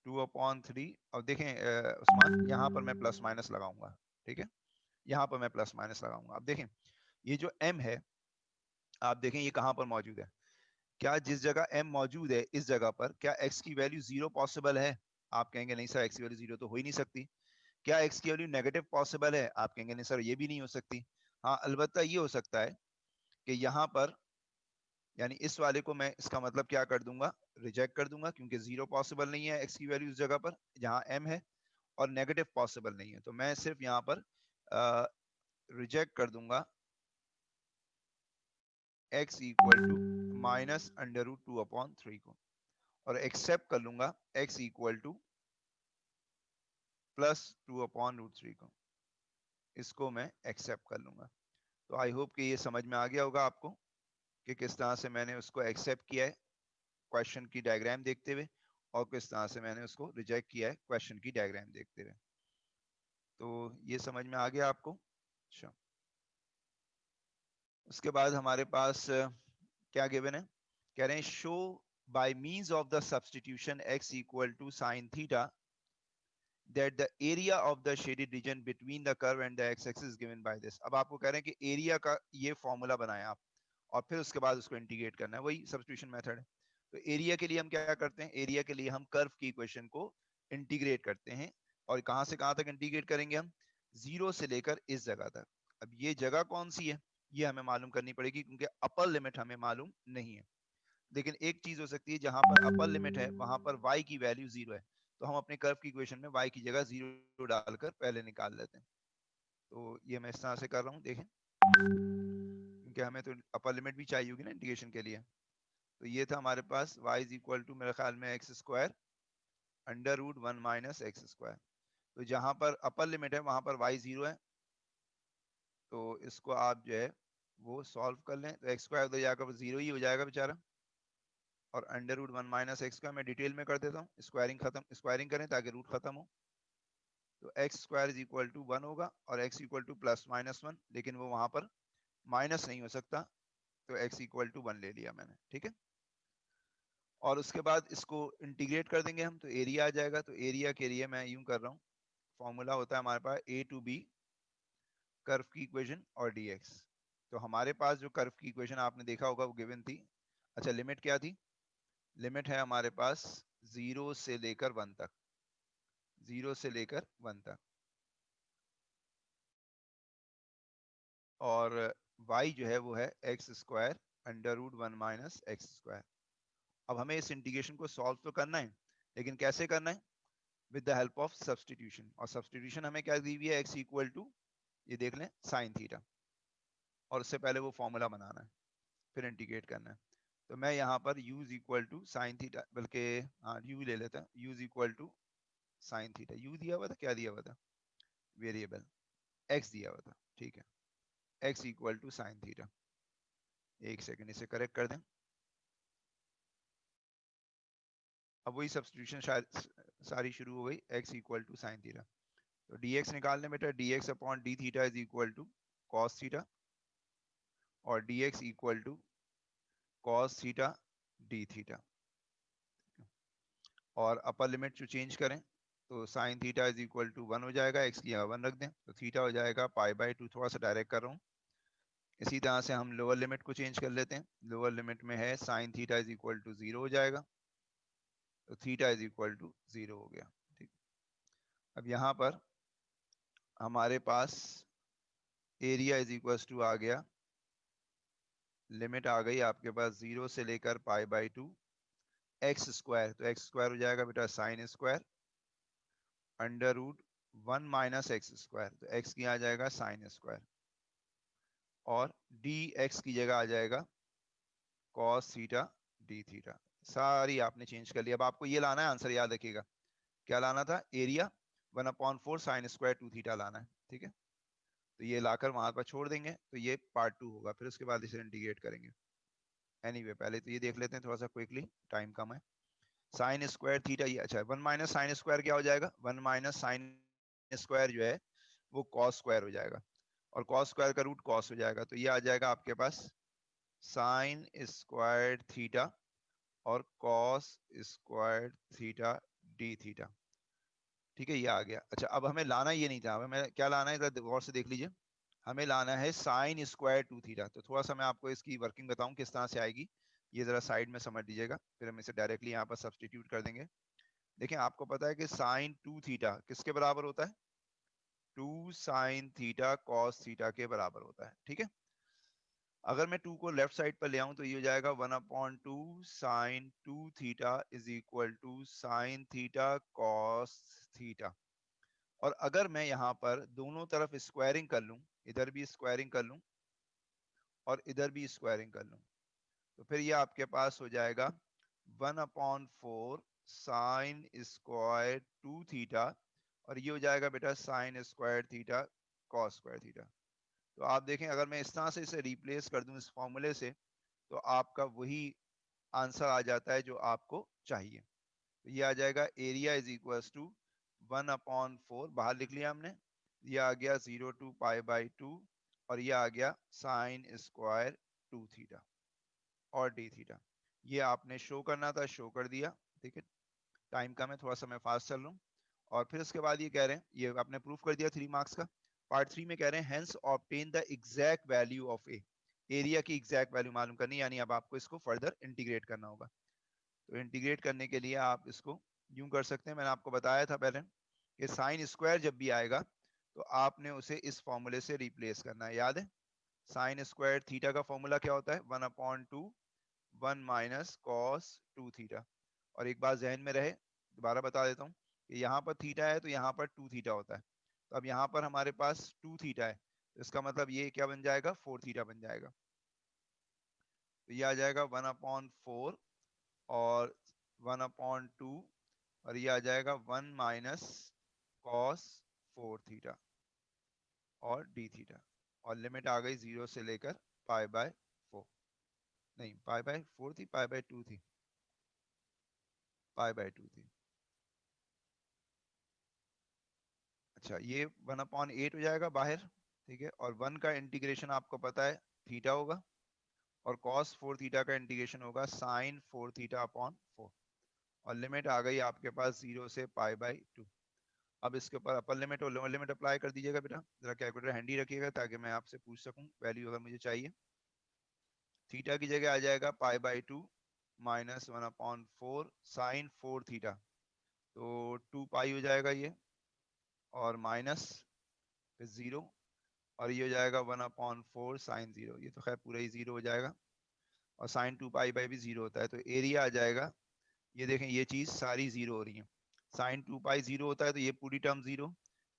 2/3 और देखें उस्मान, यहाँ पर मैं प्लस माइनस लगाऊंगा, ठीक है, यहाँ पर मैं प्लस माइनस लगाऊंगा। अब देखें ये जो m है, आप देखें ये कहाँ पर मौजूद है, क्या जिस जगह m मौजूद है इस जगह पर क्या x की वैल्यू 0 पॉसिबल है? आप कहेंगे नहीं सर, x की वैल्यू 0 तो हो ही नहीं सकती। क्या x की वैल्यू नेगेटिव पॉसिबल है? आप कहेंगे नहीं सर, ये भी नहीं हो सकती। हाँ, अलबत्ता ये हो सकता है कि यहाँ पर यानी इस वाले को मैं इसका मतलब क्या कर दूंगा, रिजेक्ट कर दूंगा, क्योंकि 0 पॉसिबल नहीं है x की वैल्यू उस जगह पर जहाँ m है और नेगेटिव पॉसिबल नहीं है, तो मैं सिर्फ यहाँ पर रिजेक्ट कर दूंगा x equal to minus under root 2/3 को और एक्सेप्ट कर लूंगा x इक्वल टू प्लस 2/3 को, इसको मैं एक्सेप्ट कर लूंगा। तो आई होप कि ये समझ में आ गया होगा आपको कि किस तरह से मैंने उसको एक्सेप्ट किया है क्वेश्चन की डायग्राम देखते हुए और किस तरह से मैंने उसको रिजेक्ट किया है क्वेश्चन की डायग्राम देखते हुए। तो ये समझ में आ गया आपको? अच्छा, उसके बाद हमारे पास क्या गिवन है, कह रहे हैं show by means of the substitution x equal to sin theta that the area of the shaded region between the curve and the x-axis is given by this। अब आपको कह रहे हैं कि एरिया का ये फॉर्मूला बनाएं आप और फिर उसके बाद उसको इंटीग्रेट करना है, वही सब्स्टिट्यूशन मेथड है। तो एरिया के लिए हम क्या करते हैं, एरिया के लिए हम कर्व की इक्वेशन को इंटीग्रेट करते हैं और कहां से कहां तक इंटीग्रेट करेंगे हम, 0 से लेकर इस जगह तक। अब ये जगह कौन सी है ये हमें मालूम करनी पड़ेगी क्योंकि अपर लिमिट हमें मालूम नहीं है, लेकिन एक चीज हो सकती है जहां पर अपर लिमिट है वहां पर y की वैल्यू 0 है, तो हम अपने कर्व की इक्वेशन में y की जगह 0 डालकर पहले निकाल लेते हैं। तो ये मैं इस तरह से कर रहा हूँ, देखें, क्योंकि हमें तो अपर लिमिट भी चाहिए होगी ना इंटीग्रेशन के लिए। तो ये था हमारे पास y इज इक्वल टू मेरे ख्याल में x square under root 1 minus x square. तो जहां पर अपर लिमिट है वहां पर y 0 है, तो इसको आप जो है वो सॉल्व कर लें तो एक्स स्क्वायर उधर जाकर 0 ही हो जाएगा बेचारा और अंडर रूट 1 माइनस एक्स का मैं डिटेल में कर देता हूँ, स्क्वायरिंग करें ताकि रूट खत्म हो। तो x square is equal to 1 होगा और x equal to plus minus 1, लेकिन वो वहां पर माइनस नहीं हो सकता, तो एक्स इक्वल टू 1 ले लिया मैंने, ठीक है। और उसके बाद इसको इंटीग्रेट कर देंगे हम तो एरिया आ जाएगा। तो एरिया के लिए मैं यूं कर रहा हूँ, फॉर्मूला होता है हमारे पास a टू b कर्व की इक्वेशन और dx। तो हमारे पास जो कर्व की इक्वेशन आपने देखा होगा वो गिवन थी। अच्छा, लिमिट क्या थी, लिमिट है हमारे पास 0 से लेकर 1 तक, 0 से लेकर 1 तक, और y जो है वो है x square under root 1 minus x square. अब हमें इस इंटीग्रेशन को सॉल्व तो करना है, लेकिन कैसे करना है, with the help of substitution. और सब्स्टिट्यूशन हमें क्या दी हुई है, x इक्वल टू ये देख लें साइन थीटा, और उससे पहले वो फॉर्मूला बनाना है, फिर इंटीग्रेट करना है। तो मैं यहाँ पर u is equal to sine theta, बल्कि हाँ u ले लेता है, u is equal to sine theta. u दिया हुआ था, क्या दिया हुआ था, वेरिएबल x दिया हुआ था, ठीक है, x equal to sine theta. एक सेकंड इसे करेक्ट कर दें। अब वही सब्स्टिट्यूशन सारी शुरू हो गई, x equal to sine theta. तो dx निकाल लें बेटा, dx upon d theta is equal to cos theta, और dx equal to cos theta d theta. और अपर लिमिट जो चेंज करें तो sine theta is equal to 1 हो जाएगा, x की जगह 1 रख दें तो थीटा हो जाएगा π/2। थोड़ा सा डायरेक्ट कर रहा हूँ। इसी तरह से हम लोअर लिमिट को चेंज कर लेते हैं। लोअर लिमिट में है sine theta is equal to 0 हो जाएगा, तो थीटा इज इक्वल टू 0 हो गया। ठीक, अब यहाँ पर हमारे पास एरिया इज इक्वल टू आ गया, लिमिट आ गई आपके पास 0 से लेकर π/2 एक्स स्क्वायर, तो एक्स स्क्वायर हो जाएगा बेटा sine square under root 1 minus x square, तो एक्स की आ जाएगा साइन स्क्वायर, और डी एक्स की जगह आ जाएगा कॉस थीटा डी थीटा। सारी आपने चेंज कर लिया। अब आपको ये लाना है आंसर, याद रखिएगा क्या लाना था, एरिया 1/4 साइन स्क्वायर 2 थीटा लाना है, ठीक है। तो ये लाकर वहां पर छोड़ देंगे, तो ये पार्ट 2 होगा, फिर उसके बाद इसे इंटीग्रेट करेंगे। एनीवे पहले तो ये देख लेते हैं थोड़ा सा क्विकली, टाइम कम है। साइन स्क्वायर थीटा, ये अच्छा 1 माइनस साइन स्क्वायर क्या हो जाएगा, 1 माइनस साइन स्क्वायर जो है वो कॉस स्क्वायर हो जाएगा, और कॉस स्क्वायर का रूट कॉस हो जाएगा, तो ये आ जाएगा आपके पास साइन स्क्वायर थीटा और cos square theta d theta, ठीक है, ये आ गया। अच्छा अब हमें लाना ये नहीं था, हमें क्या लाना है, गौर से देख लीजिए, हमें लाना है साइन स्क्वायर 2 थीटा। तो थोड़ा सा मैं आपको इसकी वर्किंग बताऊं किस तरह से आएगी, ये जरा साइड में समझ लीजिएगा, फिर हम इसे डायरेक्टली यहाँ पर सब्सटीट्यूट कर देंगे। देखिए आपको पता है कि साइन 2 थीटा किसके बराबर होता है, 2 साइन थीटा कॉस थीटा के बराबर होता है, ठीक है। अगर मैं 2 को लेफ्ट साइड पर ले आऊं तो ये हो जाएगा 1/2 sine 2 theta is equal to sine theta cos theta. और अगर मैं यहाँ पर दोनों तरफ स्क्वायरिंग कर लूं, इधर भी स्क्वायरिंग कर लूं और इधर भी स्क्वायरिंग कर लूं, तो फिर ये आपके पास हो जाएगा 1/4 साइन स्क्वायर 2 थीटा, और ये हो जाएगा बेटा sine square theta cos square theta. तो आप देखें अगर मैं इस तरह से इसे रिप्लेस कर दूं इस फॉर्मूले से, तो आपका वही आंसर आ जाता है जो आपको चाहिए। तो ये आ जाएगा एरिया इज इक्वल टू 1/4, बाहर लिख लिया हमने, ये आ गया 0 to π/2, और ये आ गया साइन स्क्वायर 2 थीटा और डी थीटा। ये आपने शो करना था, शो कर दिया, ठीक है। टाइम कम है, थोड़ा सा मैं फास्ट चल रहा हूँ। और फिर उसके बाद ये कह रहे हैं, ये आपने प्रूफ कर दिया 3 मार्क्स का। पार्ट 3 में कह रहे हैं hence obtain the exact value of A, area की एग्जैक्ट वैल्यू मालूम करनी, यानी अब आपको इसको फर्दर इंटीग्रेट करना होगा। तो इंटीग्रेट करने के लिए आप इसको यूं कर सकते हैं, मैंने आपको बताया था पहले कि साइन स्क्वायर जब भी आएगा तो आपने उसे इस फॉर्मूले से रिप्लेस करना है, याद है। साइन स्क्वायर थीटा का फॉर्मूला क्या होता है, 1/2 1 माइनस कॉस 2 थीटा। और एक बात जहन में रहे, दोबारा बता देता हूँ कि यहाँ पर थीटा है तो यहाँ पर 2 थीटा होता है। तो अब यहाँ पर हमारे पास 2 थीटा है, तो इसका मतलब ये क्या बन जाएगा, 4 थीटा बन जाएगा। तो ये आ जाएगा 1/4 और 1/2, और ये आ जाएगा 1 माइनस कॉस 4 थीटा और डी थीटा। और लिमिट आ गई 0 से लेकर π/4, नहीं π/4 थी, π/2 थी, π/2 थी। अच्छा ये 1/8 हो जाएगा बाहर, ठीक है। और 1 का इंटीग्रेशन आपको पता है थीटा होगा, और cos 4 थीटा का इंटीग्रेशन होगा sin 4 थीटा अपॉन 4। और लिमिट आ गई आपके पास 0 से π/2। अब इसके ऊपर अपर लिमिट और लोअर लिमिट अप्लाई कर दीजिएगा बेटा, जरा कैलकुलेटर हैंडी रखिएगा ताकि मैं आपसे पूछ सकूं वैल्यू अगर मुझे चाहिए। थीटा की जगह आ जाएगा π/2 माइनस 1/4 साइन 4 थीटा, तो 2 पाई हो जाएगा ये, और माइनस फिर 0, और ये हो जाएगा 1/4 साइन 0, ये तो खैर पूरा ही 0 हो जाएगा, और साइन 2 पाई भी 0 होता है। तो एरिया आ जाएगा, ये देखें ये चीज सारी 0 हो रही है, साइन 2 पाई 0 होता है तो ये पूरी टर्म 0,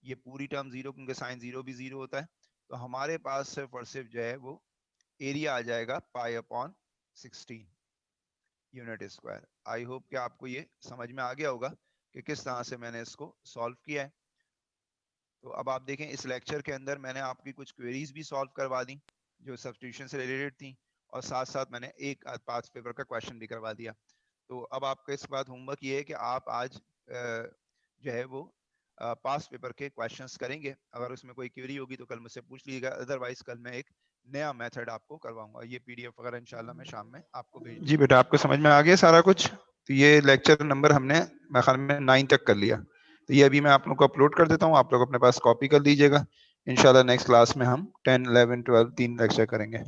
ये पूरी टर्म 0 क्योंकि साइन 0 भी 0 होता है, तो हमारे पास सिर्फ और सिर्फ जो है वो एरिया आ जाएगा पाई अपॉन 16 यूनिट स्क्वायर। आई होप कि आपको ये समझ में आ गया होगा कि किस तरह से मैंने इसको सॉल्व किया है। तो अब आप देखें इस लेक्चर के अंदर मैंने आपकी कुछ क्वेरीज भी सॉल्व करवा दी जो सब्स्टिट्यूशन से रिलेटेड थी, और साथ साथ मैंने एक पास पेपर का क्वेश्चन भी करवा दिया। तो अब आपका इस बात होमवर्क ये है कि आप आज जो है वो पास पेपर के क्वेश्चंस करेंगे। अगर उसमें कोई क्वेरी होगी तो कल मुझसे पूछ लीजिएगा, अदरवाइज कल मैं एक नया मेथड आपको करवाऊंगा। ये पीडीएफ वगैरह इंशाल्लाह मैं शाम में आपको भेज दूंगा। जी बेटा, आपको समझ में आ गया सारा कुछ? तो ये लेक्चर नंबर हमने मेरे ख्याल में 9 तक कर लिया, तो ये अभी मैं आप लोगों को अपलोड कर देता हूँ, आप लोग अपने पास कॉपी कर लीजिएगा। इंशाल्लाह नेक्स्ट क्लास में हम 10, 11, 12 3 लेक्चर करेंगे।